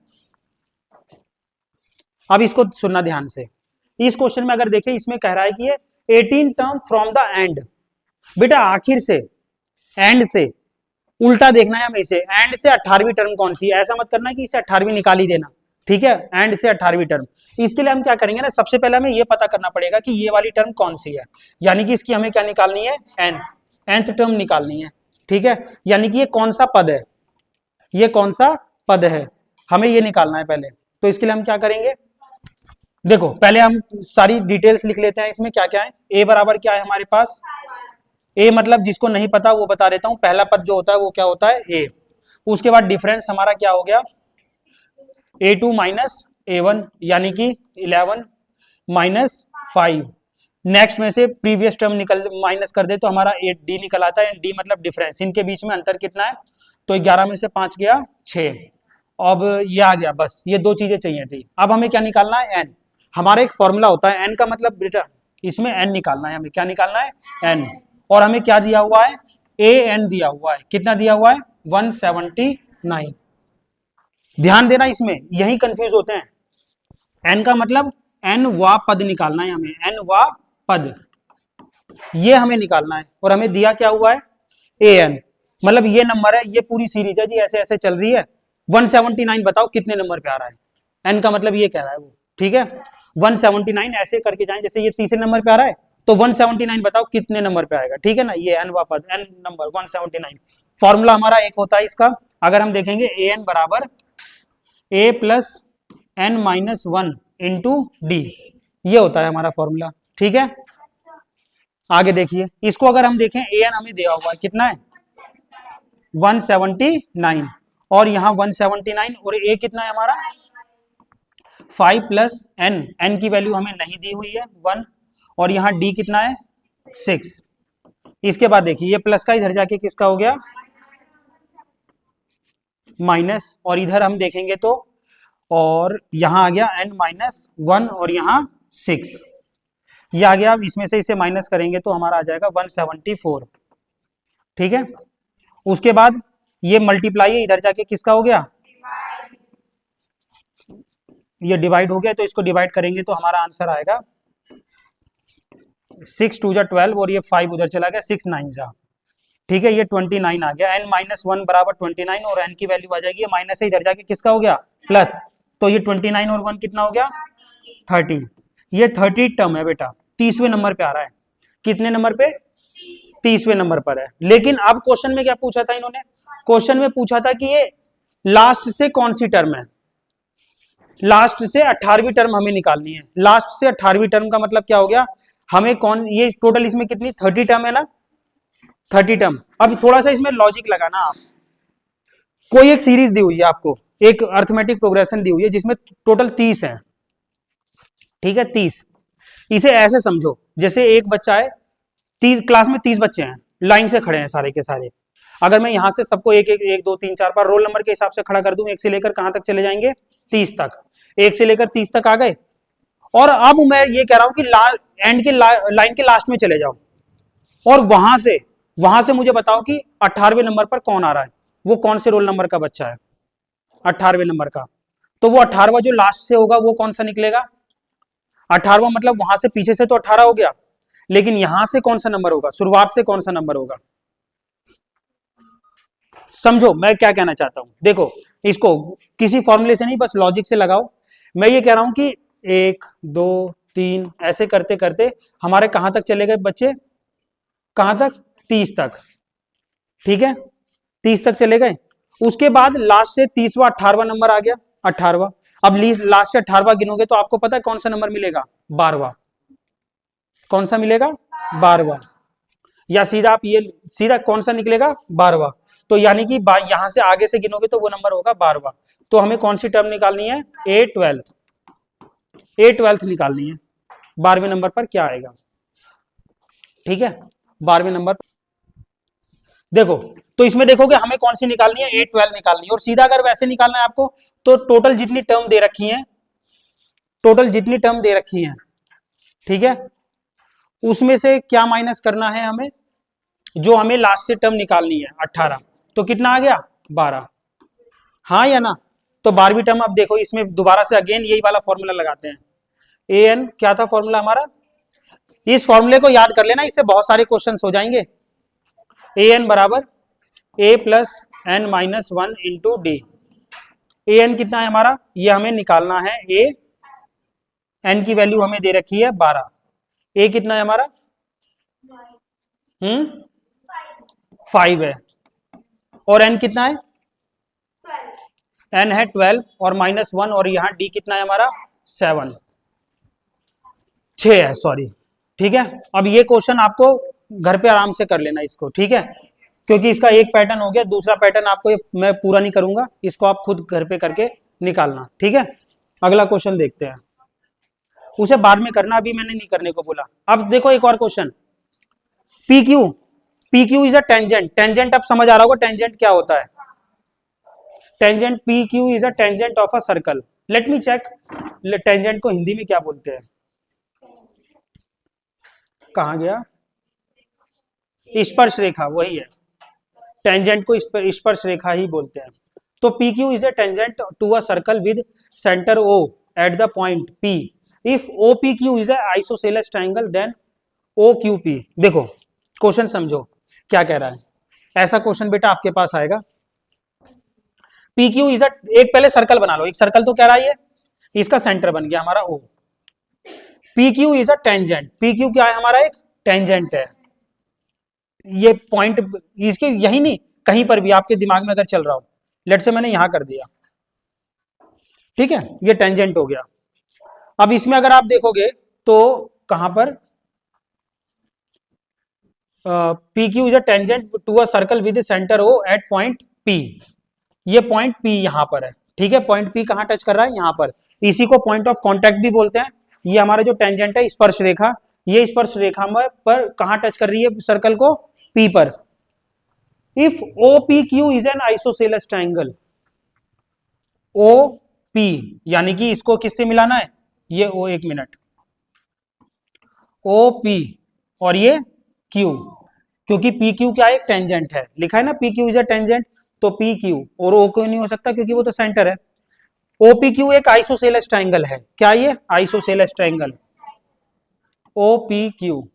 अब इसको सुनना ध्यान से, इस क्वेश्चन में अगर देखें, इसमें कह रहा है कि ये 18 टर्म फ्रॉम द एंड। बेटा आखिर से, एंड से उल्टा देखना है हमें इसे, एंड से 18वीं टर्म कौन सी है, ऐसा मत करना कि इसे 18वीं निकाल ही देना, ठीक है, एंड से 18वीं टर्म। इसके लिए हम क्या करेंगे ना, सबसे पहले हमें ये पता करना पड़ेगा कि ये वाली टर्म कौन सी है, यानी कि इसकी हमें क्या निकालनी है, nth टर्म निकालनी है, ठीक है, यानी कि ये कौन सा पद है, ये कौन सा पद है, हमें ये निकालना है पहले। तो इसके लिए हम क्या करेंगे, देखो पहले हम सारी डिटेल्स लिख लेते हैं, इसमें क्या क्या है। ए बराबर क्या है हमारे पास, ए मतलब जिसको नहीं पता वो बता देता हूं, पहला पद जो होता है वो क्या होता है, ए। उसके बाद डिफरेंस हमारा क्या हो गया, A2 माइनस A1, यानी कि 11 माइनस 5। नेक्स्ट में से प्रीवियस टर्म निकल माइनस कर दे तो हमारा D निकल आता है, D मतलब डिफरेंस, इनके बीच में अंतर कितना है, तो 11 में से 5 गया 6, अब ये आ गया, बस ये दो चीजें चाहिए थी। अब हमें क्या निकालना है, n। हमारा एक फॉर्मूला होता है n का मतलब, बेटा इसमें n निकालना है, हमें क्या निकालना है, n। और हमें क्या दिया हुआ है, an दिया हुआ है, कितना दिया हुआ है 179। ध्यान देना, इसमें यही कंफ्यूज होते हैं, n का मतलब n वा पद निकालना है हमें, n वा पद, ये हमें निकालना है। और हमें दिया क्या हुआ है, an, मतलब ये नंबर है, ये पूरी सीरीज है जी, ऐसे ऐसे चल रही है। 179 बताओ कितने नंबर पे आ रहा है, n का मतलब ये कह रहा है वो, ठीक है। 179 ऐसे करके जाएं, जैसे ये तीसरे नंबर पे आ रहा है, तो 179 बताओ कितने नंबर पे आएगा, ठीक है ना, ये n वा पद, n नंबर 179। फॉर्मूला हमारा एक होता है इसका, अगर हम देखेंगे an बराबर a plus n minus 1 into D, ये होता है हमारा फॉर्मूला, ठीक है। आगे देखिए, इसको अगर हम देखें, an हमें दिया हुआ है कितना है 179, और यहाँ 179, और a कितना है हमारा 5 प्लस n की वैल्यू हमें नहीं दी हुई है 1, और यहाँ d कितना है 6। इसके बाद देखिए, ये प्लस का इधर जाके किसका हो गया माइनस, और इधर हम देखेंगे तो, और यहाँ आ गया n माइनस 1, और यहाँ 6, ये आ गया। अब इसमें से इसे माइनस करेंगे तो हमारा आ जाएगा 174, ठीक है। उसके बाद ये मल्टीप्लाई है, इधर जाके किसका हो गया, ये डिवाइड हो गया, तो इसको डिवाइड करेंगे तो हमारा आंसर आएगा 6 2 जा 12, और ये 5 उधर चला गया, 6 9 जा, ठीक है, ये 29 आ गया। n माइनस 1 बराबर 29, और n की वैल्यू आ जाएगी, माइनस है, इधर जाके किसका हो गया प्लस, तो ये 29 और 1 कितना हो गया 30। ये 30 टर्म है बेटा, 30वें नंबर पे आ रहा है, कितने नंबर पे 30वें नंबर पर है। लेकिन अब क्वेश्चन में क्या पूछा था इन्होंने, क्वेश्चन में पूछा था कि ये लास्ट से कौन सी टर्म है, लास्ट से 18वीं टर्म हमें निकालनी है। लास्ट से 18वीं टर्म का मतलब क्या हो गया, हमें कौन, ये टोटल इसमें कितनी 30 टर्म है ना, 30 टर्म। अब थोड़ा सा इसमें लॉजिक लगाना आप, कोई एक सीरीज दी हुई है आपको, एक अर्थमेटिक प्रोग्रेशन दी हुई है जिसमें टोटल 30 है, ठीक है 30। इसे ऐसे समझो जैसे एक बच्चा है, क्लास में 30 बच्चे हैं, लाइन से खड़े हैं सारे के सारे। अगर मैं यहां से सबको एक एक 1 2 3 4 5 रोल नंबर के हिसाब से खड़ा कर दूं, 1 से लेकर कहां तक चले जाएंगे 30 तक, 1 से लेकर 30 तक आ गए। और अब मैं ये कह रहा हूं कि एंड के लाइन के लास्ट में चले जाओ, और वहां से मुझे बताओ कि 18वें नंबर पर कौन आ रहा है, वो कौन से रोल नंबर का बच्चा है 18वें नंबर का। तो वो 18वां जो लास्ट से होगा वो कौन सा निकलेगा, 18वां मतलब वहां से पीछे से तो 18 हो गया, लेकिन यहां से कौन सा नंबर होगा, शुरुआत से कौन सा नंबर होगा। समझो मैं क्या कहना चाहता हूं, देखो इसको किसी फॉर्मूले से नहीं, बस लॉजिक से लगाओ। मैं ये कह रहा हूं कि 1 2 3 ऐसे करते करते हमारे कहां तक चले गए बच्चे, कहां तक 30 तक, ठीक है 30 तक चले गए। उसके बाद लास्ट से 30वां 18वां नंबर आ गया 18वां। अब लास्ट से 18वां गिनोगे तो आपको पता है कौन सा नंबर मिलेगा 12वां, कौन सा मिलेगा 12वां, या सीधा आप ये सीधा कौन सा निकलेगा 12वां। तो यानी कि यहां से आगे से गिनोगे तो वो नंबर होगा 12वां। तो हमें कौन सी टर्म निकालनी है, A12 निकालनी है, 12वें नंबर पर क्या आएगा। ठीक है, 12वें नंबर। देखो, तो इसमें देखोगे हमें कौन सी निकालनी है, A12 निकालनी है। और सीधा अगर वैसे निकालना है आपको, तो टोटल जितनी टर्म दे रखी है, टोटल जितनी टर्म दे रखी है, ठीक है, उसमें से क्या माइनस करना है हमें, जो हमें लास्ट से टर्म निकालनी है 18, तो कितना आ गया 12, हाँ या ना। तो 12वीं टर्म अब देखो, इसमें दोबारा से अगेन यही वाला फॉर्मूला लगाते हैं। ए एन क्या था फॉर्मूला हमारा, इस फॉर्मूले को याद कर लेना, इससे बहुत सारे क्वेश्चन हो जाएंगे। ए एन बराबर A plus N minus 1 into D. A N कितना है हमारा, ये हमें निकालना है, ए एन की वैल्यू हमें दे रखी है 12। ए कितना है हमारा, 5 है, और एन कितना है, एन है 12 और -1, और यहाँ डी कितना है हमारा 7, 6 है, सॉरी। ठीक है, अब ये क्वेश्चन आपको घर पे आराम से कर लेना इसको, ठीक है, क्योंकि इसका एक पैटर्न हो गया, दूसरा पैटर्न आपको मैं पूरा नहीं करूंगा, इसको आप खुद घर पे करके निकालना, ठीक है। अगला क्वेश्चन देखते हैं, उसे बाद में करना, अभी मैंने नहीं करने को बोला। अब देखो एक और question, P Q, P Q is a tangent. Tangent अब समझ आ रहा होगा टेंजेंट क्या होता है। Tangent P Q is a tangent of a circle. Let me check, tangent को हिंदी में क्या बोलते हैं, कहां गया, स्पर्श रेखा, वही है, टेंजेंट को स्पर्श रेखा ही बोलते हैं। तो P Q is a tangent to a circle with centre O at the point P. If O P Q is a isosceles triangle then O Q P. देखो क्वेश्चन समझो क्या कह रहा है, ऐसा क्वेश्चन बेटा आपके पास आएगा, पी क्यू इज एक पहले सर्कल बना लो, एक सर्कल तो कह रहा है ये, इसका सेंटर बन गया हमारा O. P Q is a tangent, P Q क्या है हमारा, एक टेंजेंट है, ये पॉइंट इसके यही नहीं, कहीं पर भी आपके दिमाग में अगर चल रहा हो, लेट से मैंने यहां कर दिया, ठीक है, ये टेंजेंट हो गया। अब इसमें अगर आप देखोगे तो कहां पर, P Q is a tangent to a circle with centre O at point P. ये पॉइंट पी यहां पर है, ठीक है, पॉइंट पी कहां टच कर रहा है, यहां पर, इसी को पॉइंट ऑफ कांटेक्ट भी बोलते हैं। ये हमारा जो टेंजेंट है स्पर्श रेखा, ये स्पर्श रेखा में पर कहां टच कर रही है सर्कल को, पी पर। If O P Q is an isosceles triangle, O P यानी कि इसको किससे मिलाना है, ये ओ, एक मिनट, ओ पी और ये क्यू, क्योंकि पी क्यू क्या है, एक टेंजेंट है, लिखा है ना P Q is a tangent, तो पी क्यू और ओ क्यू नहीं हो सकता क्योंकि वो तो सेंटर है। ओ पी क्यू एक आइसोसेलेस ट्रायंगल है, क्या ये isosceles triangle, O P Q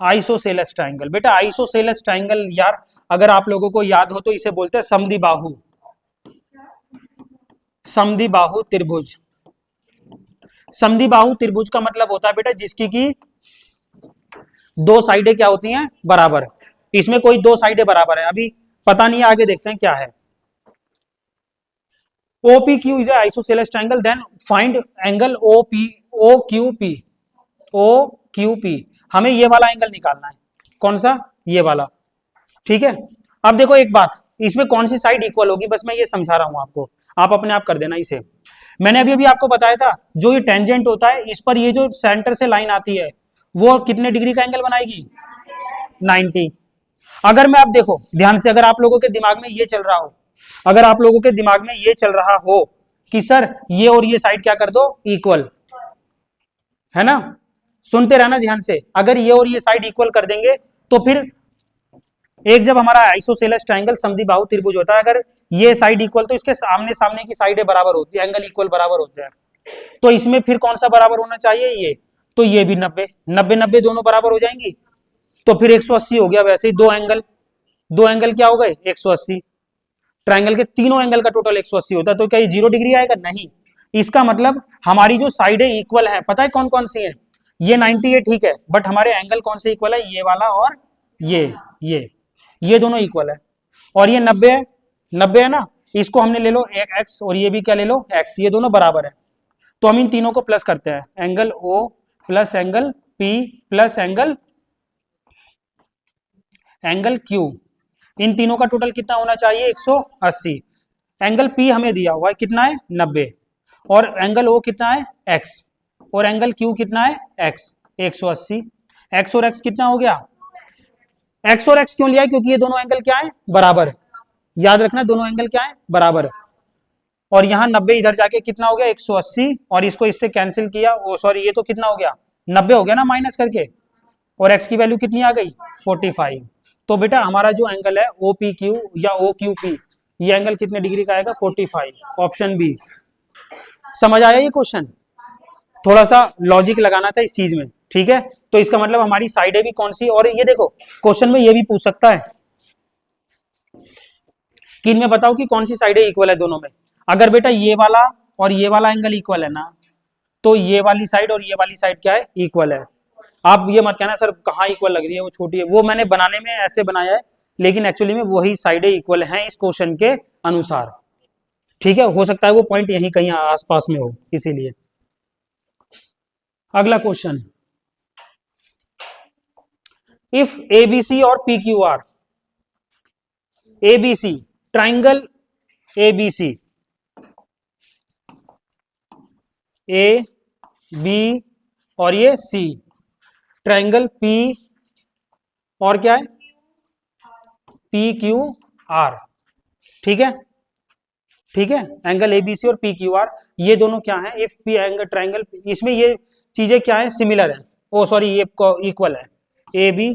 isosceles triangle. बेटा आइसोसेलेस ट्रायंगल यार अगर आप लोगों को याद हो तो इसे बोलते हैं समद्विबाहु, समद्विबाहु त्रिभुज। समद्विबाहु त्रिभुज का मतलब होता है बेटा जिसकी की दो साइडें क्या होती हैं, बराबर। इसमें कोई दो साइडें बराबर है, अभी पता नहीं है, आगे देखते हैं क्या है। OPQ is a isosceles triangle, then find angle OQP। OQP हमें ये वाला एंगल निकालना है, कौन सा, ये वाला, ठीक है। अब देखो एक बात, इसमें कौन सी साइड इक्वल होगी, बस मैं ये समझा रहा हूं आपको, आप अपने आप कर देना इसे। मैंने अभी अभी आपको बताया था, जो ये टेंजेंट होता है इस पर ये जो सेंटर से लाइन आती है वो कितने डिग्री का एंगल बनाएगी, 90। अगर मैं, आप देखो ध्यान से, अगर आप लोगों के दिमाग में ये चल रहा हो, अगर आप लोगों के दिमाग में ये चल रहा हो कि सर ये और ये साइड क्या कर दो, इक्वल, है ना, सुनते रहना ध्यान से, अगर ये और ये साइड इक्वल कर देंगे तो फिर एक जब हमारा आइसोसेलेस ट्रायंगल समद्विबाहु त्रिभुज होता है, अगर ये साइड इक्वल तो इसके सामने सामने की साइडें बराबर होती है, एंगल इक्वल बराबर होते हैं, तो इसमें फिर कौन सा बराबर होना चाहिए, ये, तो ये भी 90 90 90 दोनों बराबर हो जाएंगी, तो फिर 180 हो गया। वैसे ही दो एंगल क्या हो गए, 180। ट्रायंगल के तीनों एंगल का टोटल 180 होता है, तो क्या ये 0 डिग्री आएगा, नहीं। इसका मतलब हमारी जो साइडें इक्वल है, पता है कौन कौन सी है, ये 90 है, ठीक है, बट हमारे एंगल कौन से इक्वल है, ये वाला और ये दोनों इक्वल है, और ये 90 है, 90 है ना, इसको हमने ले लो एक एक्स और ये भी क्या ले लो एक्स, ये दोनों बराबर है, तो हम इन तीनों को प्लस करते हैं, angle O plus angle P plus angle Q, इन तीनों का टोटल कितना होना चाहिए, 180। एंगल पी हमें दिया हुआ है कितना है, 90, और एंगल ओ कितना है, एक्स, और एंगल क्यू कितना है, एक्स, 180। एक्स और एक्स कितना हो गया, एक्स और एक्स क्यों लिया है, क्योंकि ये दोनों एंगल क्या है, बराबर। याद रखना दोनों एंगल क्या है, बराबर। और यहाँ 90 इधर जाके कितना हो गया 180, और इसको इससे कैंसिल किया, ओ सॉरी ये तो कितना हो गया 90 हो गया ना माइनस करके, और x की वैल्यू कितनी आ गई 45। तो बेटा हमारा जो एंगल है OPQ या OQP, ये एंगल कितने डिग्री का आएगा 45, ऑप्शन बी। समझ आया ये क्वेश्चन, थोड़ा सा लॉजिक लगाना था इस चीज में, ठीक है। तो इसका मतलब हमारी साइडें भी कौन सी, और ये देखो क्वेश्चन में ये भी पूछ सकता है कि इनमें बताओ कि कौन सी साइडें इक्वल है दोनों में। अगर बेटा ये वाला और ये वाला एंगल इक्वल है ना, तो ये वाली साइड और ये वाली साइड क्या है, इक्वल है। आप ये मत कहना सर कहाँ इक्वल लग रही है, वो छोटी है, वो मैंने बनाने में ऐसे बनाया है, लेकिन एक्चुअली में वही साइडें इक्वल हैं इस क्वेश्चन के अनुसार, ठीक है। हो सकता है वो पॉइंट यहीं कहीं आसपास में हो, इसीलिए। अगला क्वेश्चन, इफ ABC और PQR, ABC triangle ABC, A B और ये C, ट्राइंगल P और क्या है PQR, ठीक है, ठीक है। एंगल ABC और PQR ये दोनों क्या है, इफ P एंगल ट्राइंगल, इसमें ये चीजें क्या है, सिमिलर है, ओ सॉरी ये इक्वल है, AB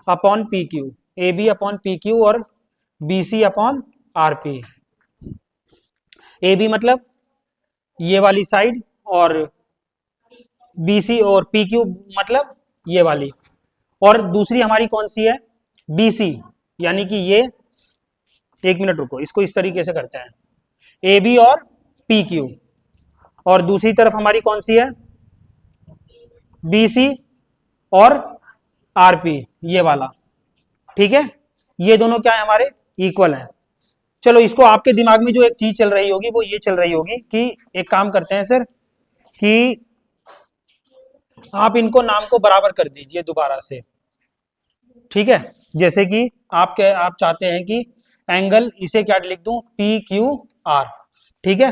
upon PQ, AB upon PQ और BC अपॉन RP। AB मतलब ये वाली साइड, और BC और PQ मतलब ये वाली, और दूसरी हमारी कौन सी है BC, यानी कि ये, एक मिनट रुको इसको इस तरीके से करते हैं, AB और PQ, और दूसरी तरफ हमारी कौन सी है BC और RP, ये वाला, ठीक है। ये दोनों क्या है हमारे इक्वल हैं। चलो इसको आपके दिमाग में जो एक चीज चल रही होगी वो ये चल रही होगी कि एक काम करते हैं सर कि आप इनको नाम को बराबर कर दीजिए दोबारा से, ठीक है। जैसे कि आप चाहते हैं कि एंगल इसे क्या लिख दूं PQR, ठीक है।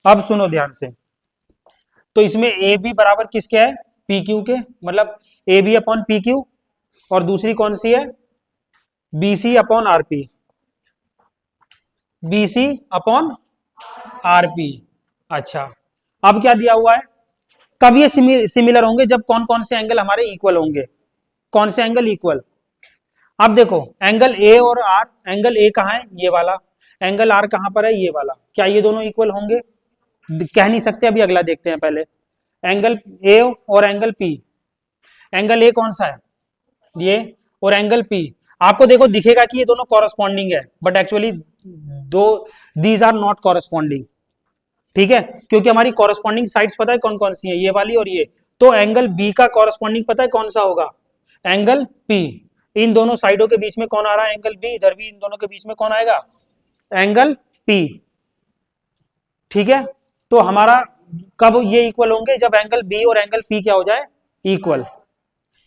अब सुनो ध्यान से, तो इसमें AB बराबर किसके है PQ के, मतलब AB अपॉन PQ, और दूसरी कौन सी है BC upon RP, BC upon RP। अच्छा अब क्या दिया हुआ है, कब ये सिमिलर होंगे, जब कौन कौन से एंगल हमारे इक्वल होंगे, कौन से एंगल इक्वल। अब देखो एंगल A और R, एंगल A कहाँ है ये वाला, एंगल R कहाँ पर है ये वाला, क्या ये दोनों इक्वल होंगे, कह नहीं सकते, अभी अगला देखते हैं पहले। एंगल A और एंगल P, एंगल A कौन सा है ये, और एंगल P, आपको देखो दिखेगा कि ये दोनों कॉरस्पॉन्डिंग है, but actually these are not corresponding, ठीक है, क्योंकि हमारी कॉरस्पॉन्डिंग साइड्स पता है कौन कौन सी है, ये वाली और ये। तो एंगल B का कॉरस्पॉन्डिंग पता है कौन सा होगा, एंगल P। इन दोनों साइडों के बीच में कौन आ रहा है एंगल B, इधर भी इन दोनों के बीच में कौन आएगा एंगल P, ठीक है। तो हमारा कब ये इक्वल होंगे, जब एंगल B और एंगल P क्या हो जाए equal,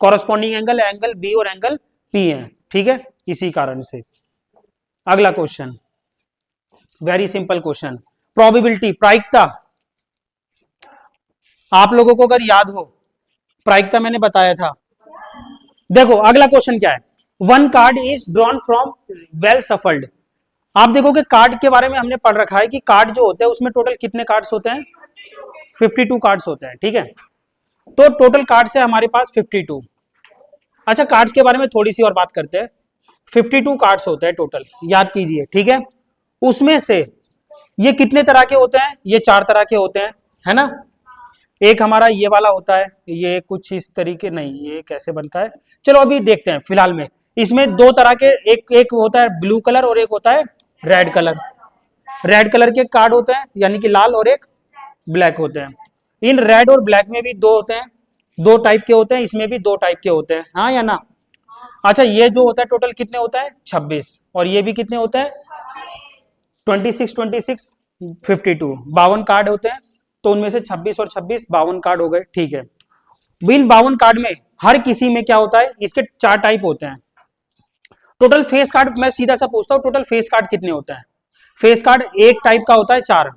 corresponding angle angle B और एंगल P है, ठीक है, इसी कारण से। अगला question, very simple question, probability, प्रायिकता। आप लोगों को अगर याद हो प्रायिकता मैंने बताया था। देखो अगला क्वेश्चन क्या है, one card is drawn from well shuffled. आप देखोगे कार्ड के बारे में हमने पढ़ रखा है कि कार्ड जो होते हैं उसमें टोटल कितने कार्ड्स होते हैं 52 कार्ड्स होते हैं, ठीक है। तो टोटल कार्ड है हमारे पास 52। अच्छा कार्ड्स के बारे में थोड़ी सी और बात करते हैं, 52 कार्ड्स होते हैं टोटल, याद कीजिए, ठीक है। उसमें से ये कितने तरह के होते हैं, ये 4 तरह के होते हैं, है ना। एक हमारा ये वाला होता है, ये कुछ इस तरीके, नहीं ये कैसे बनता है, चलो अभी देखते हैं फिलहाल में। इसमें 2 तरह के, एक होता है ब्लू कलर और एक होता है रेड कलर। रेड कलर के कार्ड होते हैं यानी कि लाल, और एक ब्लैक होते हैं। इन रेड और ब्लैक में भी 2 होते हैं, 2 टाइप के होते हैं, इसमें भी 2 टाइप के होते हैं, हाँ या ना। अच्छा ये जो होता है टोटल कितने होता है 26, और ये भी कितने होते हैं 26 26 52, 52 कार्ड होते हैं। तो उनमें से 26 और 26 52 कार्ड हो गए, ठीक है। इन 52 कार्ड में हर किसी में क्या होता है, इसके 4 टाइप होते हैं। टोटल फेस कार्ड, मैं सीधा सा पूछता हूं टोटल फेस कार्ड कितने होते हैं। फेस कार्ड एक टाइप का होता है 4,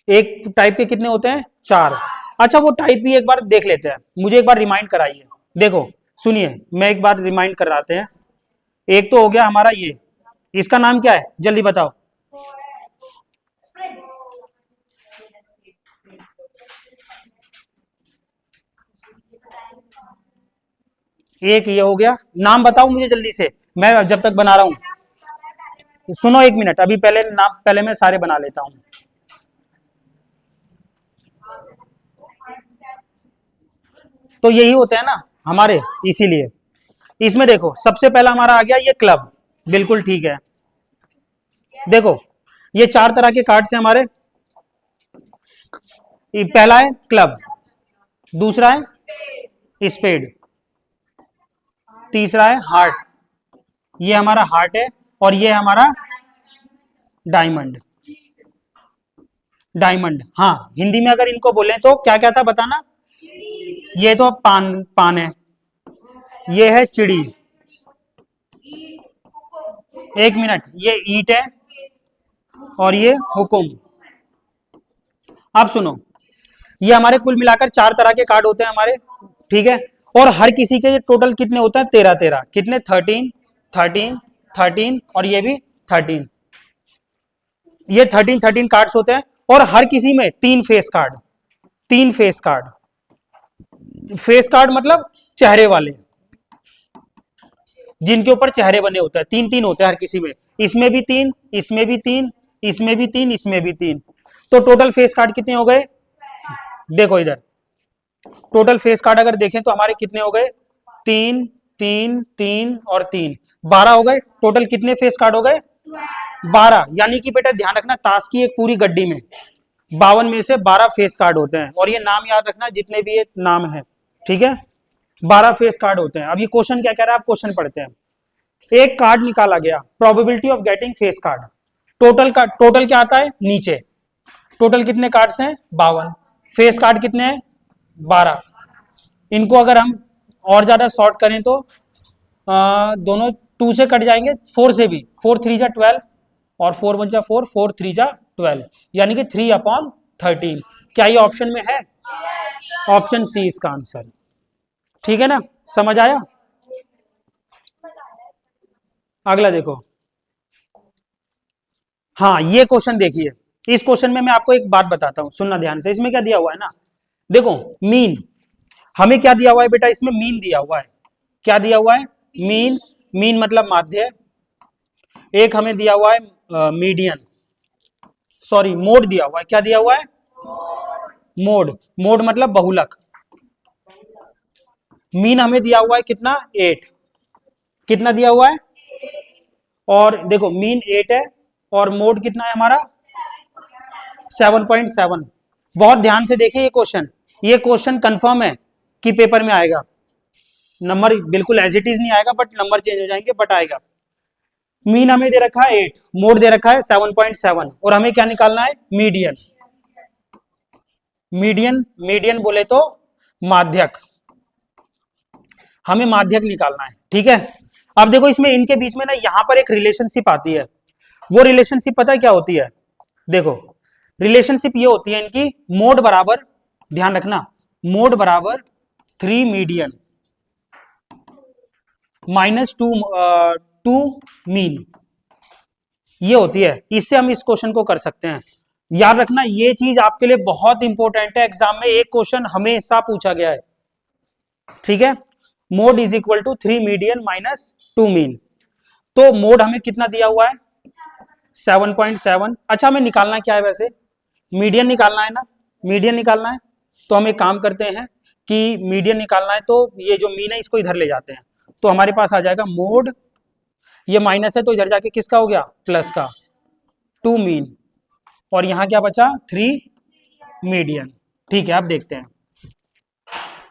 एक टाइप के कितने होते हैं 4। अच्छा वो टाइप भी एक बार देख लेते हैं, मुझे एक बार रिमाइंड कराइए। देखो सुनिए, मैं एक बार रिमाइंड कराते हैं। एक तो हो गया हमारा ये, इसका नाम क्या है जल्दी बताओ। एक ये हो गया, नाम बताओ मुझे जल्दी से, मैं जब तक बना रहा हूं। सुनो एक मिनट, अभी पहले नाम, पहले मैं सारे बना लेता हूं। तो यही होते हैं ना हमारे, इसीलिए इसमें देखो सबसे पहला हमारा आ गया ये क्लब, बिल्कुल ठीक है। देखो ये चार तरह के कार्ड्स हैं हमारे। ये पहला है क्लब, दूसरा है स्पेड, तीसरा है हार्ट, ये हमारा हार्ट है, और ये हमारा डायमंड। डायमंड, हाँ हिंदी में अगर इनको बोले तो क्या क्या था बताना। ये तो पान, पान है, ये है चिड़ी, एक मिनट, ये ईट है, और ये हुकुम। अब सुनो, ये हमारे कुल मिलाकर चार तरह के कार्ड होते हैं हमारे, ठीक है। और हर किसी के टोटल कितने होते हैं, 13 13, कितने 13 13 13, और ये भी 13, ये 13 13 कार्ड्स होते हैं। और हर किसी में तीन फेस कार्ड, तीन फेस कार्ड, फेस कार्ड मतलब चेहरे वाले, जिनके ऊपर चेहरे बने होते हैं, तीन तीन होते हैं हर किसी में। इसमें भी तीन, इसमें भी तीन, इसमें भी तीन, इसमें भी तीन। तो टोटल फेस कार्ड कितने हो गए, देखो इधर, टोटल फेस कार्ड अगर देखें तो हमारे कितने हो गए, तीन तीन तीन और तीन, 12 हो गए। टोटल कितने फेस कार्ड हो गए, 12। यानी कि बेटा ध्यान रखना, ताश की एक पूरी गड्डी में 52 में से 12 फेस कार्ड होते हैं, और ये नाम याद रखना जितने भी ये नाम है, ठीक है। 12 फेस कार्ड होते हैं। अब ये क्वेश्चन क्या कह रहा है, आप क्वेश्चन पढ़ते हैं। एक कार्ड निकाला गया, probability of getting face card. Total का टोटल क्या आता है नीचे, टोटल कितने कार्ड्स हैं, 52, फेस कार्ड कितने हैं, 12। इनको अगर हम और ज्यादा शॉर्ट करें तो दोनों 2 से कट जाएंगे, 4 से भी, 4 3 जा 12, और 4 1 जा 4, 4 3 जा 12, यानी कि 3/13। क्या ये ऑप्शन में है, ऑप्शन सी इसका आंसर, ठीक है ना, समझ आया। अगला देखो, हाँ ये क्वेश्चन देखिए, इस क्वेश्चन में मैं आपको एक बात बताता हूं, सुनना ध्यान से। इसमें क्या दिया हुआ है ना, देखो मीन, हमें क्या दिया हुआ है बेटा, इसमें मीन दिया हुआ है। क्या दिया हुआ है, मीन, मीन मतलब माध्य। एक हमें दिया हुआ है मीडियन, सॉरी मोड दिया हुआ है। क्या दिया हुआ है, मोड, मोड मतलब बहुलक। मीन हमें दिया हुआ है कितना, 8, कितना दिया हुआ है, और देखो मीन 8 है, और मोड कितना है हमारा 7.7। बहुत ध्यान से देखिए ये क्वेश्चन कंफर्म है कि पेपर में आएगा। नंबर बिल्कुल एज इट इज नहीं आएगा, बट नंबर चेंज हो जाएंगे, बट आएगा। मीन हमें दे रखा है 8, मोड दे रखा है 7.7, और हमें क्या निकालना है, मीडियन। मीडियन, मीडियन बोले तो माध्यक, हमें माध्यक निकालना है, ठीक है। अब देखो इसमें इनके बीच में ना यहां पर एक रिलेशनशिप आती है, वो रिलेशनशिप पता है क्या होती है, देखो रिलेशनशिप ये होती है इनकी, मोड बराबर, ध्यान रखना, मोड बराबर 3 मीडियन -2 मीन, ये होती है। इससे हम इस क्वेश्चन को कर सकते हैं। याद रखना ये चीज आपके लिए बहुत इंपॉर्टेंट है, एग्जाम में एक क्वेश्चन हमेशा पूछा गया है, ठीक है। Mode is equal to 3 median -2 mean. तो मोड हमें कितना दिया हुआ है, 7.7। अच्छा हमें निकालना क्या है वैसे, मीडियन निकालना है ना, मीडियन निकालना है। तो हम एक काम करते हैं कि मीडियन निकालना है, तो ये जो मीन है इसको इधर ले जाते हैं, तो हमारे पास आ जाएगा मोड, ये माइनस है तो इधर जाके किसका हो गया, प्लस का, 2 मीन, और यहां क्या बचा 3 मीडियन, ठीक है। अब देखते हैं,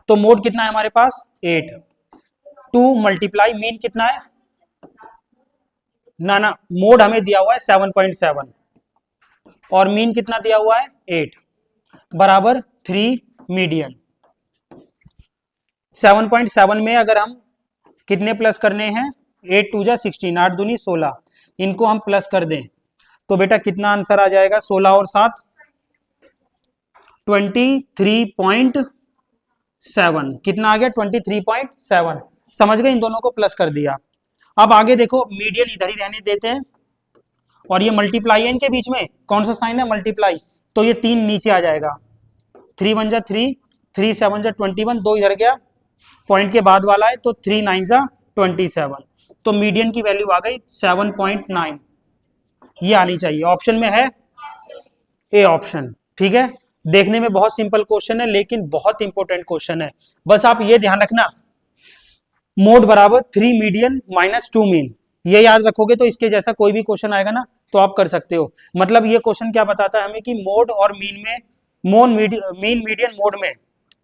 तो मोड कितना है हमारे पास 8, 2 मल्टीप्लाई मीन कितना है, ना मोड हमें दिया हुआ है 7.7, और मीन कितना दिया हुआ है 8, बराबर 3 मीडियन। 7.7 में अगर हम कितने प्लस करने हैं, 8 2 जा 16, 8 दूनी 16, इनको हम प्लस कर दें तो बेटा कितना आंसर आ जाएगा, 16 और 7 23.7, कितना आ गया 23.7। समझ गए, इन दोनों को प्लस कर दिया। अब आगे देखो, मीडियन इधर ही रहने देते हैं, और ये मल्टीप्लाई है इनके बीच में, कौन सा साइन है, मल्टीप्लाई, तो ये 3 नीचे आ जाएगा, 3 1 जा 3, 3 7 जा 21, 2 इधर गया, पॉइंट के बाद वाला है, तो 3 9 जा 27, तो मीडियन की वैल्यू आ गई 7.9, ये आनी चाहिए। ऑप्शन में है ए ऑप्शन, ठीक है। देखने में बहुत सिंपल क्वेश्चन है, लेकिन बहुत इंपॉर्टेंट क्वेश्चन है। बस आप ये ध्यान रखना, मोड बराबर 3 मीडियन माइनस 2 मीन, ये याद रखोगे तो इसके जैसा कोई भी क्वेश्चन आएगा ना तो आप कर सकते हो। मतलब ये क्वेश्चन क्या बताता है हमें कि मोड और मीन में, मीन मीडियन मोड में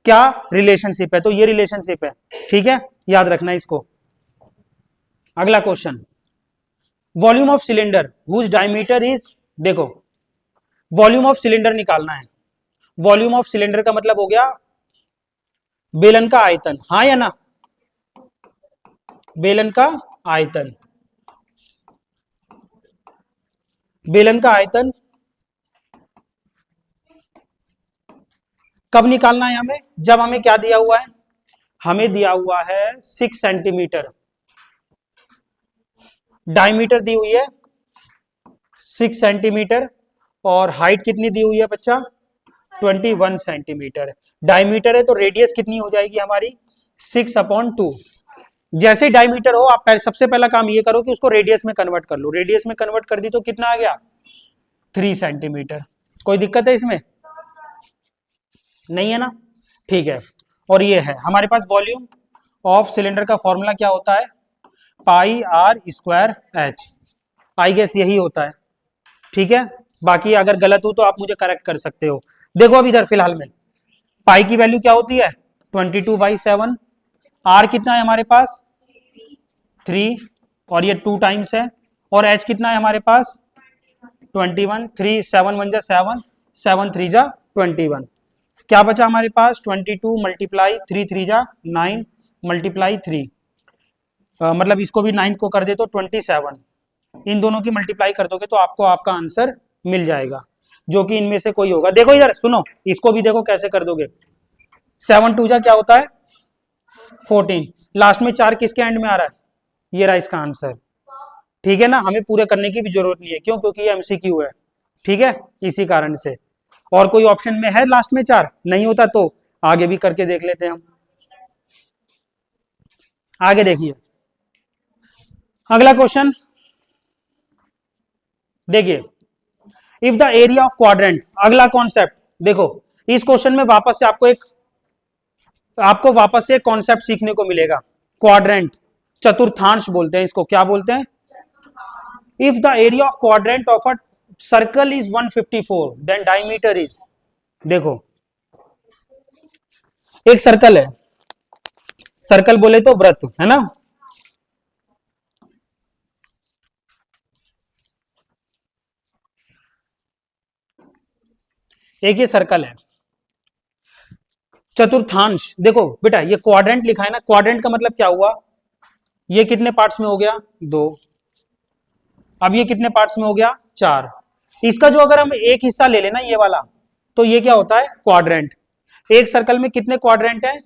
क्या रिलेशनशिप है, तो ये रिलेशनशिप है, ठीक है, याद रखना इसको। अगला question, volume of cylinder whose diameter is, देखो वॉल्यूम ऑफ सिलेंडर निकालना है। वॉल्यूम ऑफ सिलेंडर का मतलब हो गया बेलन का आयतन, हाँ या ना, बेलन का आयतन, बेलन का आयतन कब निकालना है हमें, जब हमें क्या दिया हुआ है, हमें दिया हुआ है 6 सेंटीमीटर, डायमीटर दी हुई है 6 सेंटीमीटर, और हाइट कितनी दी हुई है बच्चा, 21 सेंटीमीटर। डायमीटर है तो रेडियस कितनी हो जाएगी हमारी, 6/2। जैसे डायमीटर हो, आप सबसे पहला काम ये करो कि उसको रेडियस में कन्वर्ट कर लो। रेडियस में कन्वर्ट कर दी तो कितना आ गया, 3 सेंटीमीटर। कोई दिक्कत है इसमें, नहीं है ना, ठीक है। और ये है हमारे पास वॉल्यूम ऑफ सिलेंडर का फॉर्मूला क्या होता है, pi r square h, I guess यही होता है, ठीक है। बाकी अगर गलत हो तो आप मुझे करेक्ट कर सकते हो। देखो अब इधर फिलहाल में पाई की वैल्यू क्या होती है 22/7, आर कितना है हमारे पास 3, और ये 2 टाइम्स है, और एच कितना है हमारे पास 21, 3 7 1 जा 7, 7 3 जा 21, क्या बचा हमारे पास 22 मल्टीप्लाई 3 3 जा 9 मल्टीप्लाई 3, मतलब इसको भी 9 को कर दे तो 27, इन दोनों की मल्टीप्लाई कर दोगे तो आपको आपका आंसर मिल जाएगा, जो कि इनमें से कोई होगा। देखो इधर सुनो, इसको भी देखो कैसे कर दोगे, 7 2 जा क्या होता है 14, लास्ट में 4 किसके एंड में आ रहा है, ये रहा इसका आंसर, ठीक है ना। हमें पूरे करने की भी जरूरत नहीं है, क्यों, क्योंकि ये एमसीक्यू है, ठीक है, इसी कारण से। और कोई ऑप्शन में है लास्ट में 4, नहीं होता तो आगे भी करके देख लेते हैं हम। आगे देखिए अगला क्वेश्चन, देखिए if the area of quadrant, अगला कॉन्सेप्ट देखो, इस क्वेश्चन में वापस से आपको वापस से कॉन्सेप्ट सीखने को मिलेगा। क्वाड्रेंट, चतुर्थांश बोलते हैं इसको, क्या बोलते हैं, if the area of quadrant of a circle is 154 then diameter is, देखो एक सर्कल है, सर्कल बोले तो वृत्त है ना, एक ये सर्कल है, चतुर्थांश, देखो बेटा ये क्वाड्रेंट लिखा है ना, क्वाड्रेंट का मतलब क्या हुआ, ये कितने पार्ट्स में हो गया 2, अब ये कितने पार्ट्स में हो गया 4, इसका जो अगर हम एक हिस्सा ले लेना ये वाला, तो ये क्या होता है क्वाड्रेंट। एक सर्कल में कितने क्वाड्रेंट हैं,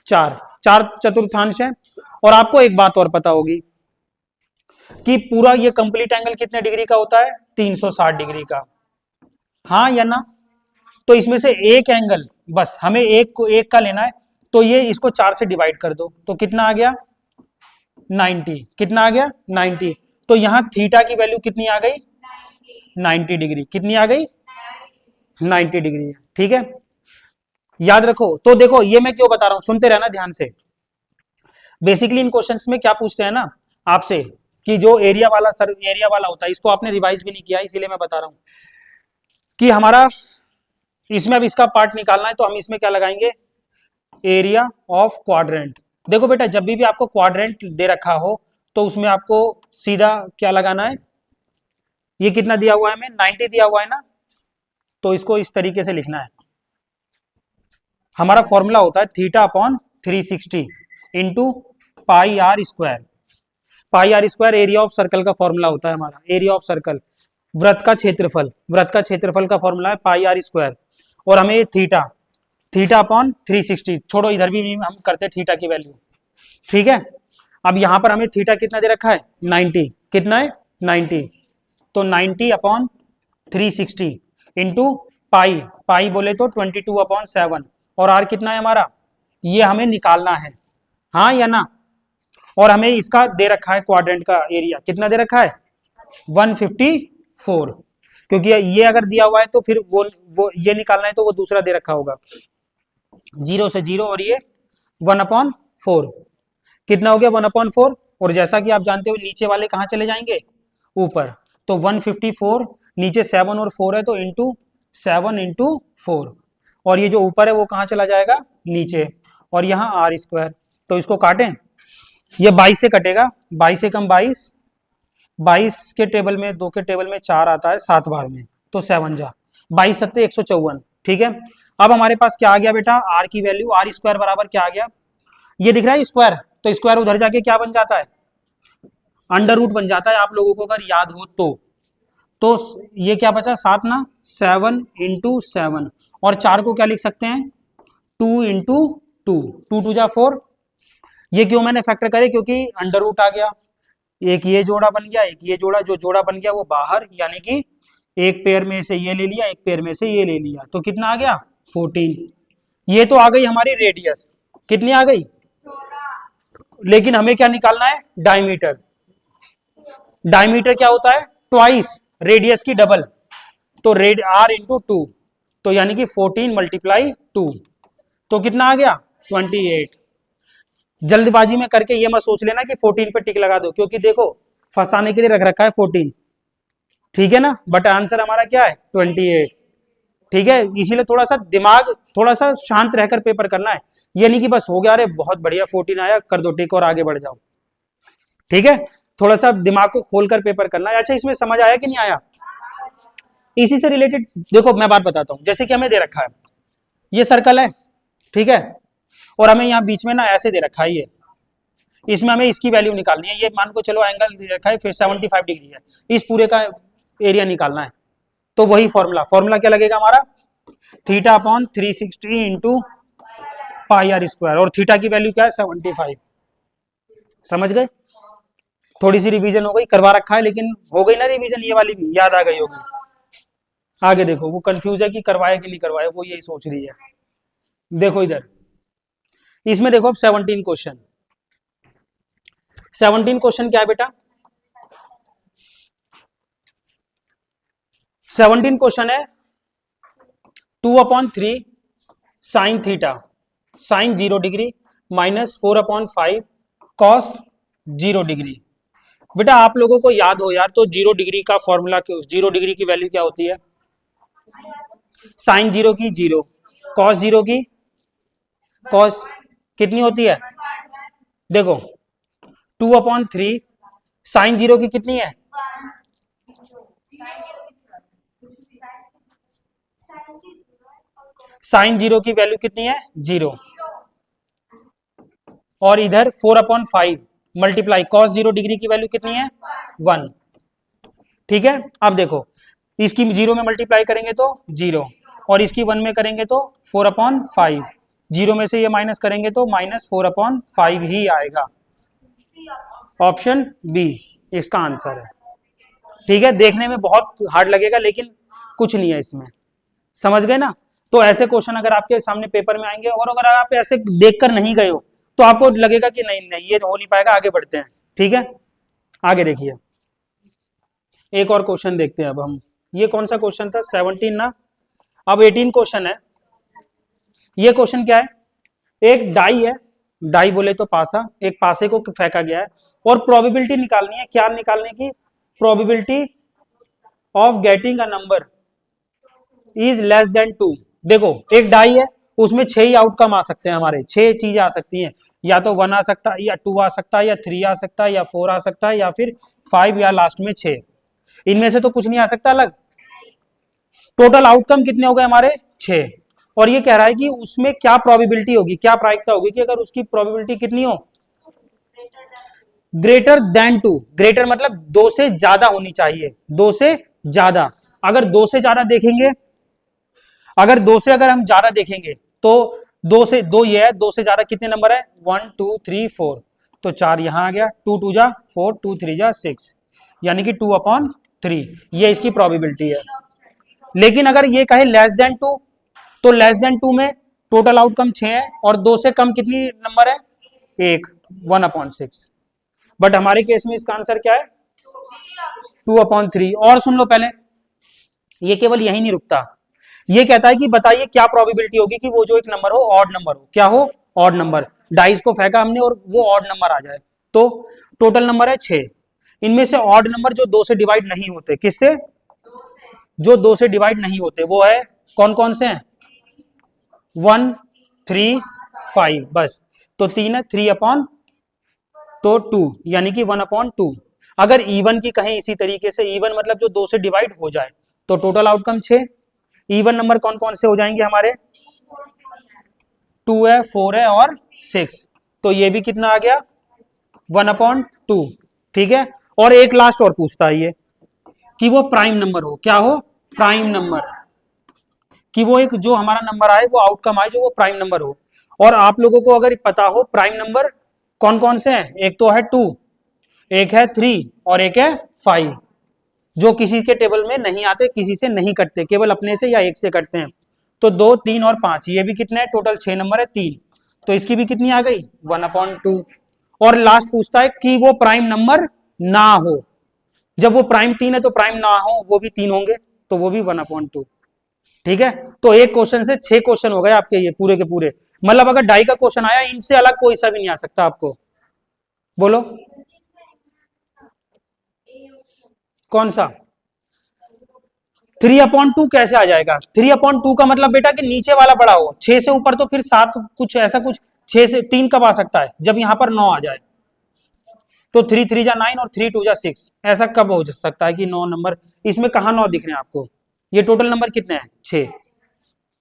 4 4 चतुर्थांश है। और आपको एक बात और पता होगी कि पूरा ये कंप्लीट एंगल कितने डिग्री का होता है 360 डिग्री का, हाँ या ना, तो इसमें से एक एंगल बस हमें एक का लेना है, तो ये इसको 4 से डिवाइड कर दो तो कितना आ गया 90, कितना आ गया 90, तो यहां थीटा की वैल्यू कितनी आ गई 90 डिग्री, कितनी आ गई 90 डिग्री, ठीक है, याद रखो। तो देखो ये मैं क्यों बता रहा हूं, सुनते रहना ध्यान से। बेसिकली इन क्वेश्चंस में क्या पूछते हैं ना आपसे, कि जो एरिया वाला होता है, इसको आपने रिवाइज भी नहीं किया इसीलिए मैं बता रहा हूं कि हमारा इसमें अब इसका पार्ट निकालना है, तो हम इसमें क्या लगाएंगे एरिया ऑफ क्वाड्रेंट। देखो बेटा जब भी आपको क्वाड्रेंट दे रखा हो तो उसमें आपको सीधा क्या लगाना है, ये कितना दिया हुआ है हमें 90 दिया हुआ है ना, तो इसको इस तरीके से लिखना है। हमारा फॉर्मूला होता है θ/360 into pi r square, pi r square area of circle का फॉर्मूला होता है हमारा, एरिया ऑफ सर्कल, वृत्त का क्षेत्रफल, वृत्त का क्षेत्रफल का फॉर्मूला है पाई आर स्क्वायर, और हमें थीटा, थीटा अपॉन 360, छोड़ो इधर भी हम करते थीटा की वैल्यू, ठीक है। अब यहां पर हमें थीटा कितना दे रखा है 90, कितना है 90, तो 90 अपॉन 360 इंटू पाई, पाई बोले तो 22 अपॉन 7, और आर कितना है हमारा, ये हमें निकालना है, हाँ या ना। और हमें इसका दे रखा है क्वाड्रेंट का एरिया, कितना दे रखा है 154, क्योंकि ये अगर दिया हुआ है तो फिर वो ये निकालना है तो वो दूसरा दे रखा होगा, 0 से 0 और ये 1/4, कितना हो गया 1/4। और जैसा कि आप जानते हो नीचे वाले कहाँ चले जाएंगे ऊपर, तो 154 नीचे 7 और 4 है तो इंटू 7 इंटू 4, और ये जो ऊपर है वो कहाँ चला जाएगा नीचे, और यहाँ आर स्क्वायर, तो इसको काटें, ये 22 से कटेगा, 22 से कम 22, 22 के टेबल में 2 के टेबल में 4 आता है 7 बार में, तो 7 जा 22 सत्ते 154, ठीक है। अब हमारे पास क्या आ गया बेटा, आर की वैल्यू, आर स्क्वायर बराबर क्या आ गया, ये दिख रहा है स्क्वायर, तो स्क्वायर उधर जाके क्या बन जाता है अंडर रूट बन जाता है, आप लोगों को अगर याद हो तो ये क्या बचा 7 ना, 7 इंटू 7, और 4 को क्या लिख सकते हैं 2 इंटू 2, 2 2 जा 4, ये क्यों मैंने फैक्टर करे, क्योंकि अंडर रूट आ गया, एक ये जोड़ा बन गया, एक ये जोड़ा, जो जोड़ा बन गया वो बाहर, यानी कि एक पेयर में से ये ले लिया, एक पेयर में से ये ले लिया, तो कितना आ गया 14। ये तो आ गई हमारी रेडियस, कितनी आ गई, लेकिन हमें क्या निकालना है डायमीटर, डायमीटर क्या होता है ट्वाइस रेडियस की डबल, तो रेड आर इंटू 2, तो यानी कि 14 मल्टीप्लाई 2, तो कितना आ गया 28। जल्दबाजी में करके ये मत सोच लेना कि 14 पे टिक लगा दो, क्योंकि देखो फंसाने के लिए रख रखा है 14, ठीक है ना, बट आंसर हमारा क्या है 28, ठीक है। इसीलिए थोड़ा सा दिमाग थोड़ा सा शांत रहकर पेपर करना है, ये नहीं कि बस हो गया अरे बहुत बढ़िया 14 आया कर दो टिक और आगे बढ़ जाओ, ठीक है। थोड़ा सा दिमाग को खोलकर पेपर करना है। अच्छा इसमें समझ आया कि नहीं आया, इसी से रिलेटेड देखो मैं बात बताता हूं, जैसे कि हमें दे रखा है ये सर्कल है, ठीक है, और हमें यहाँ बीच में ना ऐसे दे रखा है ये, इसमें हमें इसकी वैल्यू निकालनी है, ये मान को चलो एंगल दे रखा है फिर 75 डिग्री है, इस पूरे का एरिया निकालना है, तो वही फॉर्मूला क्या लगेगा हमारा theta upon 360 into pi r square, और थीटा की वैल्यू क्या है 75, समझ गए। थोड़ी सी रिवीजन हो गई, करवा रखा है लेकिन हो गई ना रिवीजन, ये वाली भी याद आ गई होगी। आगे देखो वो कंफ्यूज है कि करवाए कि नहीं करवाए, वो यही सोच रही है। देखो इधर इसमें देखो अब 17 क्वेश्चन, 17 क्वेश्चन क्या है बेटा, 17 क्वेश्चन है 2/3 sine theta sine 0 degree minus 4/5 cos 0 degree. बेटा आप लोगों को याद हो यार तो 0 डिग्री का फॉर्मूला, 0 डिग्री की वैल्यू क्या होती है, साइन 0 की 0, कॉस 0 की कॉस कितनी होती है, देखो 2/3 साइन 0 की कितनी है, साइन 0 की वैल्यू कितनी है 0, और इधर 4/5 मल्टीप्लाई कॉस 0 डिग्री की वैल्यू कितनी है 1, ठीक है। अब देखो इसकी 0 में मल्टीप्लाई करेंगे तो 0, और इसकी 1 में करेंगे तो 4/5, 0 में से ये माइनस करेंगे तो -4/5 ही आएगा, ऑप्शन बी इसका आंसर है, ठीक है। देखने में बहुत हार्ड लगेगा लेकिन कुछ नहीं है इसमें, समझ गए ना। तो ऐसे क्वेश्चन अगर आपके सामने पेपर में आएंगे और अगर आप ऐसे देखकर नहीं गए हो तो आपको लगेगा कि नहीं नहीं ये हो नहीं पाएगा, आगे बढ़ते हैं, ठीक है। आगे देखिए एक और क्वेश्चन देखते हैं अब हम, ये कौन सा क्वेश्चन था 17 ना, अब 18 क्वेश्चन है। ये क्वेश्चन क्या है, एक डाई है, डाई बोले तो पासा, एक पासे को फेंका गया है और प्रोबेबिलिटी निकालनी है, क्या निकालने की, probability of getting a number is less than 2। देखो एक डाई है उसमें 6 ही आउटकम आ सकते हैं, हमारे 6 चीजें आ सकती हैं, या तो 1 आ सकता है या 2 आ सकता है या 3 आ सकता है या 4 आ सकता है या फिर 5 या लास्ट में 6, इनमें से तो कुछ नहीं आ सकता अलग। टोटल आउटकम कितने हो गए हमारे 6, और ये कह रहा है कि उसमें क्या प्रोबेबिलिटी होगी, क्या प्रायिकता होगी कि अगर उसकी प्रोबेबिलिटी कितनी हो ग्रेटर देन 2, ग्रेटर मतलब 2 से ज्यादा होनी चाहिए, 2 से ज्यादा, अगर 2 से ज्यादा देखेंगे, अगर दो से अगर हम ज्यादा देखेंगे तो दो से दो ये है, दो से ज्यादा कितने नंबर है, 1 2 3 4, तो 4 यहां आ गया, 2 2 जा 4, 2 3 जा 6, यानी कि 2/3, ये इसकी प्रोबेबिलिटी है। लेकिन अगर ये कहे लेस देन 2, तो लेस देन 2 में टोटल आउटकम 6 है, और 2 से कम कितनी नंबर है, 1, 1/6। बट हमारे केस में इसका आंसर क्या है, 2/3। और सुन लो पहले, ये केवल यही नहीं रुकता, ये कहता है कि बताइए क्या प्रोबेबिलिटी होगी कि वो जो एक नंबर हो ऑड नंबर हो, क्या हो, ऑड नंबर। डाइस को फेंका हमने और वो ऑड नंबर आ जाए, तो टोटल नंबर है 6, इनमें से ऑड नंबर जो 2 से डिवाइड नहीं होते, किससे, जो 2 से डिवाइड नहीं होते वो है कौन कौन से हैं, 1 3 5, बस, तो 3 है, 3/2, यानी कि 1/2। अगर इवन की कहें इसी तरीके से, इवन मतलब जो 2 से डिवाइड हो जाए, तो टोटल आउटकम 6। इवन नंबर कौन कौन से हो जाएंगे हमारे, 2 है, 4 है और 6, तो ये भी कितना आ गया, 1/2, ठीक है। और एक लास्ट और पूछता है ये कि वो प्राइम नंबर हो, क्या हो, प्राइम नंबर, कि वो एक जो हमारा नंबर आए वो आउटकम आए जो वो प्राइम नंबर हो। और आप लोगों को अगर पता हो प्राइम नंबर कौन कौन से हैं, एक तो है 2, एक है 3 और एक है 5, जो किसी के टेबल में नहीं आते, किसी से नहीं कटते, केवल अपने से या एक से कटते हैं। तो 2 3 और 5, ये भी कितने हैं, टोटल 6 नंबर है, 3, तो इसकी भी कितनी आ गई, 1/2। और लास्ट पूछता है कि वो प्राइम नंबर ना हो, जब वो प्राइम 3 है तो प्राइम ना हो वो भी 3 होंगे, तो वो भी 1/2, ठीक है। तो एक क्वेश्चन से 6 क्वेश्चन हो गए आपके ये पूरे के पूरे, मतलब अगर डाई का क्वेश्चन आया इनसे अलग कोई सा भी नहीं आ सकता आपको, बोलो कौन सा, 3/2 कैसे आ जाएगा, 3/2 का मतलब बेटा कि नीचे वाला बड़ा हो, 6 से ऊपर तो फिर 7 कुछ ऐसा कुछ, 6 से 3 कब आ सकता है, जब यहां पर 9 आ जाए, तो 3 3 जा 9 और 3 2 जा 6, ऐसा कब हो सकता है कि 9 नंबर, इसमें कहा 9 दिख रहे हैं आपको, ये टोटल नंबर कितने हैं, 6,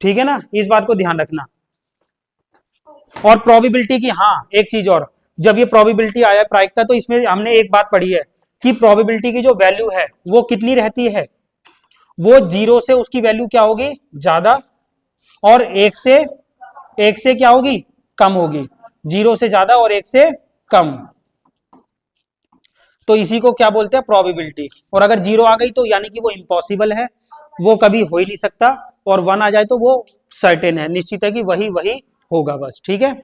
ठीक है ना, इस बात को ध्यान रखना। और प्रोबेबिलिटी की, हाँ एक चीज और, जब ये प्रोबेबिलिटी आया प्रायिकता, तो इसमें हमने एक बात पढ़ी है कि प्रोबेबिलिटी की जो वैल्यू है वो कितनी रहती है, वो 0 से उसकी वैल्यू क्या होगी, ज्यादा, और 1 से क्या होगी, कम होगी, 0 से ज्यादा और 1 से कम, तो इसी को क्या बोलते हैं, प्रोबेबिलिटी। और अगर 0 आ गई तो यानी कि वो इम्पॉसिबल है, वो कभी हो ही नहीं सकता, और 1 आ जाए तो वो सर्टेन है, निश्चित है कि वही वही होगा, बस, ठीक है।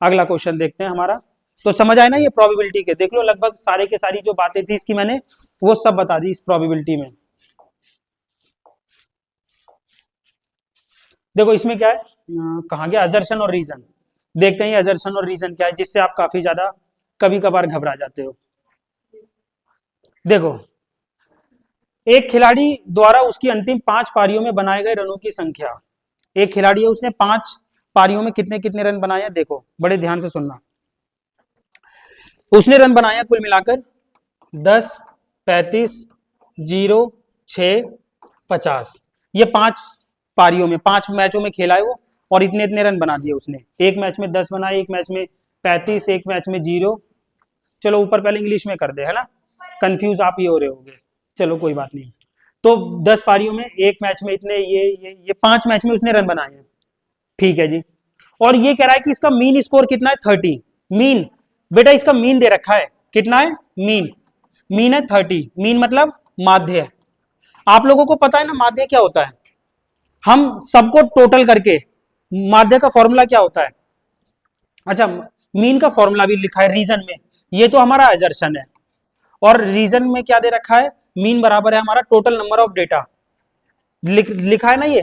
अगला क्वेश्चन देखते हैं हमारा, तो समझ आए ना ये प्रोबेबिलिटी के, देख लो लगभग सारे के सारी जो बातें थी इसकी मैंने वो सब बता दी इस प्रोबेबिलिटी में। देखो इसमें क्या है, कहाँ गया, अजर्शन और रीजन, देखते हैं ये अजर्शन और रीजन क्या है जिससे आप काफी ज्यादा कभी कभार घबरा जाते हो। देखो, एक खिलाड़ी द्वारा उसकी अंतिम 5 पारियों में बनाए गए रनों की संख्या, एक खिलाड़ी है उसने 5 पारियों में कितने कितने रन बनाए हैं, देखो बड़े ध्यान से सुनना, उसने रन बनाया कुल मिलाकर 10 35 0 6 50, ये 5 पारियों में 5 मैचों में खेला है वो, और इतने इतने रन बना दिए उसने, एक मैच में 10 बनाए, एक मैच में 35, एक मैच में 0, चलो ऊपर पहले इंग्लिश में कर दे, है ना, कंफ्यूज आप ही हो रहे होगे, चलो कोई बात नहीं। तो 10 पारियों में एक मैच में इतने, ये 5 मैच में उसने रन बनाए हैं, ठीक है जी। और ये कह रहा है कि इसका मीन स्कोर कितना है, 30, मीन, बेटा इसका मीन दे रखा है, कितना है, मीन, मीन है 30, मीन मतलब माध्य। आप लोगों को पता है ना माध्य क्या होता है, हम सबको टोटल करके, माध्य का फॉर्मूला क्या होता है, अच्छा मीन का फॉर्मूला भी लिखा है रीजन में, ये तो हमारा एजर्शन है, और रीजन में क्या दे रखा है, मीन बराबर है हमारा टोटल नंबर ऑफ डेटा, लिखा है ना ये,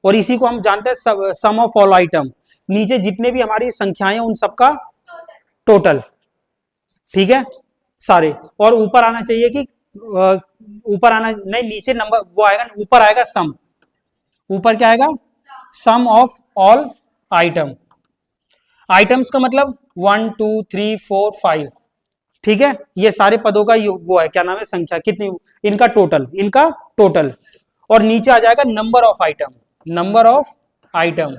और इसी को हम जानते हैं सम ऑफ ऑल आइटम, नीचे जितने भी हमारी संख्याएं उन सबका टोटल, ठीक है सारे, और ऊपर आना चाहिए कि ऊपर आना नहीं, नीचे नंबर वो आएगा, ऊपर आएगा सम, ऊपर क्या आएगा, सम ऑफ ऑल आइटम, आइटम्स का मतलब 1 2 3 4 5, ठीक है, ये सारे पदों का वो है, क्या नाम है, संख्या कितनी, इनका टोटल, और नीचे आ जाएगा number of item, number of item,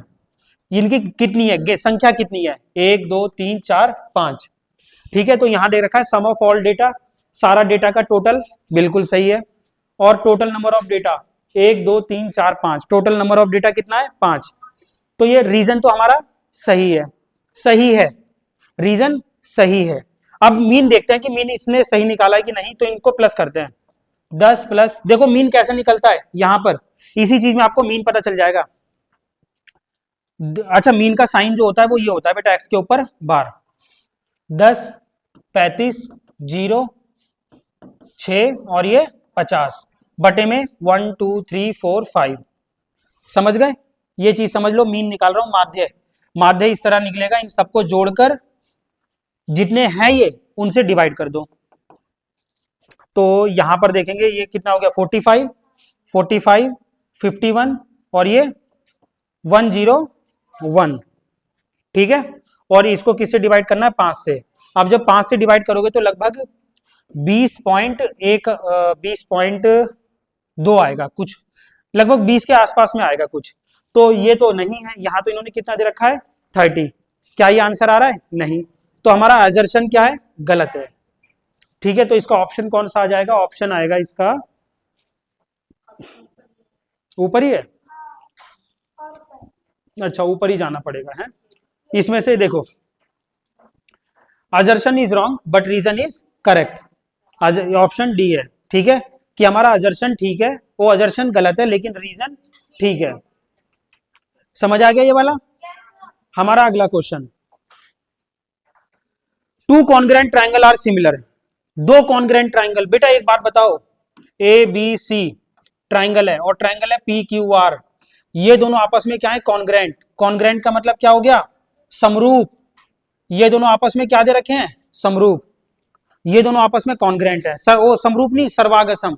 इनकी कितनी है, संख्या कितनी है, 1 2 3 4 5, ठीक है। तो यहां दे रखा है सम ऑफ ऑल डेटा, सारा डेटा का टोटल, बिल्कुल सही है, और total number of data 1 2 3 4 5, total number of data कितना है 5। तो ये रीजन तो हमारा सही है, सही है, रीजन सही है। अब मीन देखते हैं कि मीन इसने सही निकाला है कि नहीं, तो इनको प्लस करते हैं। 10 प्लस, देखो मीन कैसे निकलता है यहां पर, इसी चीज में आपको मीन पता चल जाएगा। अच्छा, मीन का साइन जो होता है वो ये होता है बेटा, एक्स के ऊपर बार। 10 35 0 6 और ये 50 बटे में 1 2 3 4 5। समझ गए? ये चीज समझ लो, मीन निकाल रहा हूं माध्य। माध्य इस तरह निकलेगा, इन सबको जोड़कर जितने हैं ये उनसे डिवाइड कर दो। तो यहां पर देखेंगे ये कितना हो गया, 45 45 51 और ये 101। ठीक है, और इसको किससे डिवाइड करना है, 5 से। अब जब 5 से डिवाइड करोगे तो लगभग 20.2 आएगा, कुछ लगभग 20 के आसपास में आएगा कुछ। तो ये तो नहीं है, यहां तो इन्होंने कितना दे रखा है 30। क्या ये आंसर आ रहा है, नहीं। तो हमारा असर्शन क्या है, गलत है। ठीक है, तो इसका ऑप्शन कौन सा आ जाएगा, ऑप्शन आएगा इसका ऊपर ही है। अच्छा, ऊपर ही जाना पड़ेगा है। इसमें से देखो, assertion is wrong but reason is correct, option D है। ठीक है, कि हमारा असर्शन ठीक है, वो असर्शन गलत है लेकिन रीजन ठीक है। समझ आ गया ये वाला? हमारा अगला question, two congruent triangle are similar. दो कॉन्ग्रेंट ट्राइंगल, बेटा एक बात बताओ, ए बी सी ट्राइंगल है और ट्राइंगल है पी क्यू आर, ये दोनों आपस में क्या है, कॉन्ग्रेंट। कॉन्ग्रेंट का मतलब क्या हो गया, समरूप। ये दोनों आपस में क्या दे रखे हैं, समरूप। ये दोनों आपस में कॉन्ग्रेंट है, सर वो समरूप नहीं, सर्वागसम।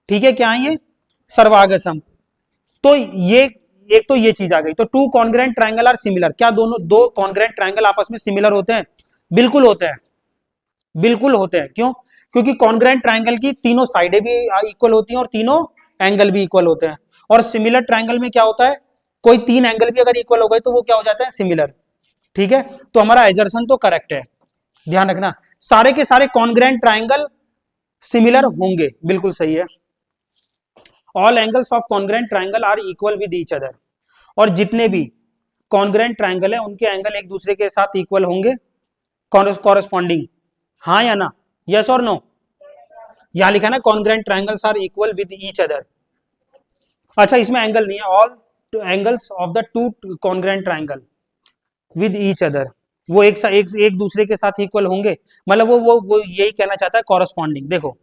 ठीक है, क्या है ये, सर्वागसम। तो ये एक तो ये चीज आ गई। तो two congruent triangle are similar, क्या दोनों दो कॉन्ग्रेंट ट्राइंगल आपस में सिमिलर होते हैं? बिल्कुल होते हैं, बिल्कुल होते हैं। क्यों? क्योंकि कॉन्ग्रेंट ट्राइंगल की तीनों साइडें भी इक्वल होती हैं और तीनों एंगल भी इक्वल होते हैं। और सिमिलर ट्राइंगल में क्या होता है, कोई तीन एंगल भी अगर इक्वल हो गए तो वो क्या हो जाता है, सिमिलर। ठीक है, तो हमारा एजर्सन तो करेक्ट है। ध्यान रखना, सारे के सारे कॉन्ग्रेंट ट्राइंगल सिमिलर होंगे, बिल्कुल सही है। All angles of congruent triangle are equal with each other, और जितने भी कॉन्ग्रेंट ट्राइंगल है उनके एंगल एक दूसरे के साथ इक्वल होंगे, कॉरेस्पॉन्डिंग। हाँ या ना, यस और नो? यहां लिखा ना, congruent triangles are equal with each other. अच्छा, इसमें एंगल नहीं है, all angles of the two congruent triangle with each other, वो एक दूसरे के साथ इक्वल होंगे। मतलब वो यही कहना चाहता है, कॉरेस्पॉन्डिंग। देखो,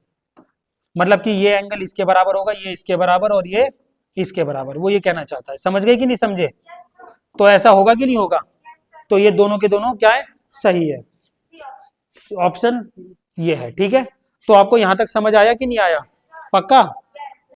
मतलब कि ये एंगल इसके बराबर होगा, ये इसके बराबर और ये इसके बराबर, वो ये कहना चाहता है। समझ गए कि नहीं समझे? तो ऐसा होगा कि नहीं होगा? तो ये दोनों के दोनों क्या है, सही है, ऑप्शन ये है। ठीक है, तो आपको यहां तक समझ आया कि नहीं आया, पक्का?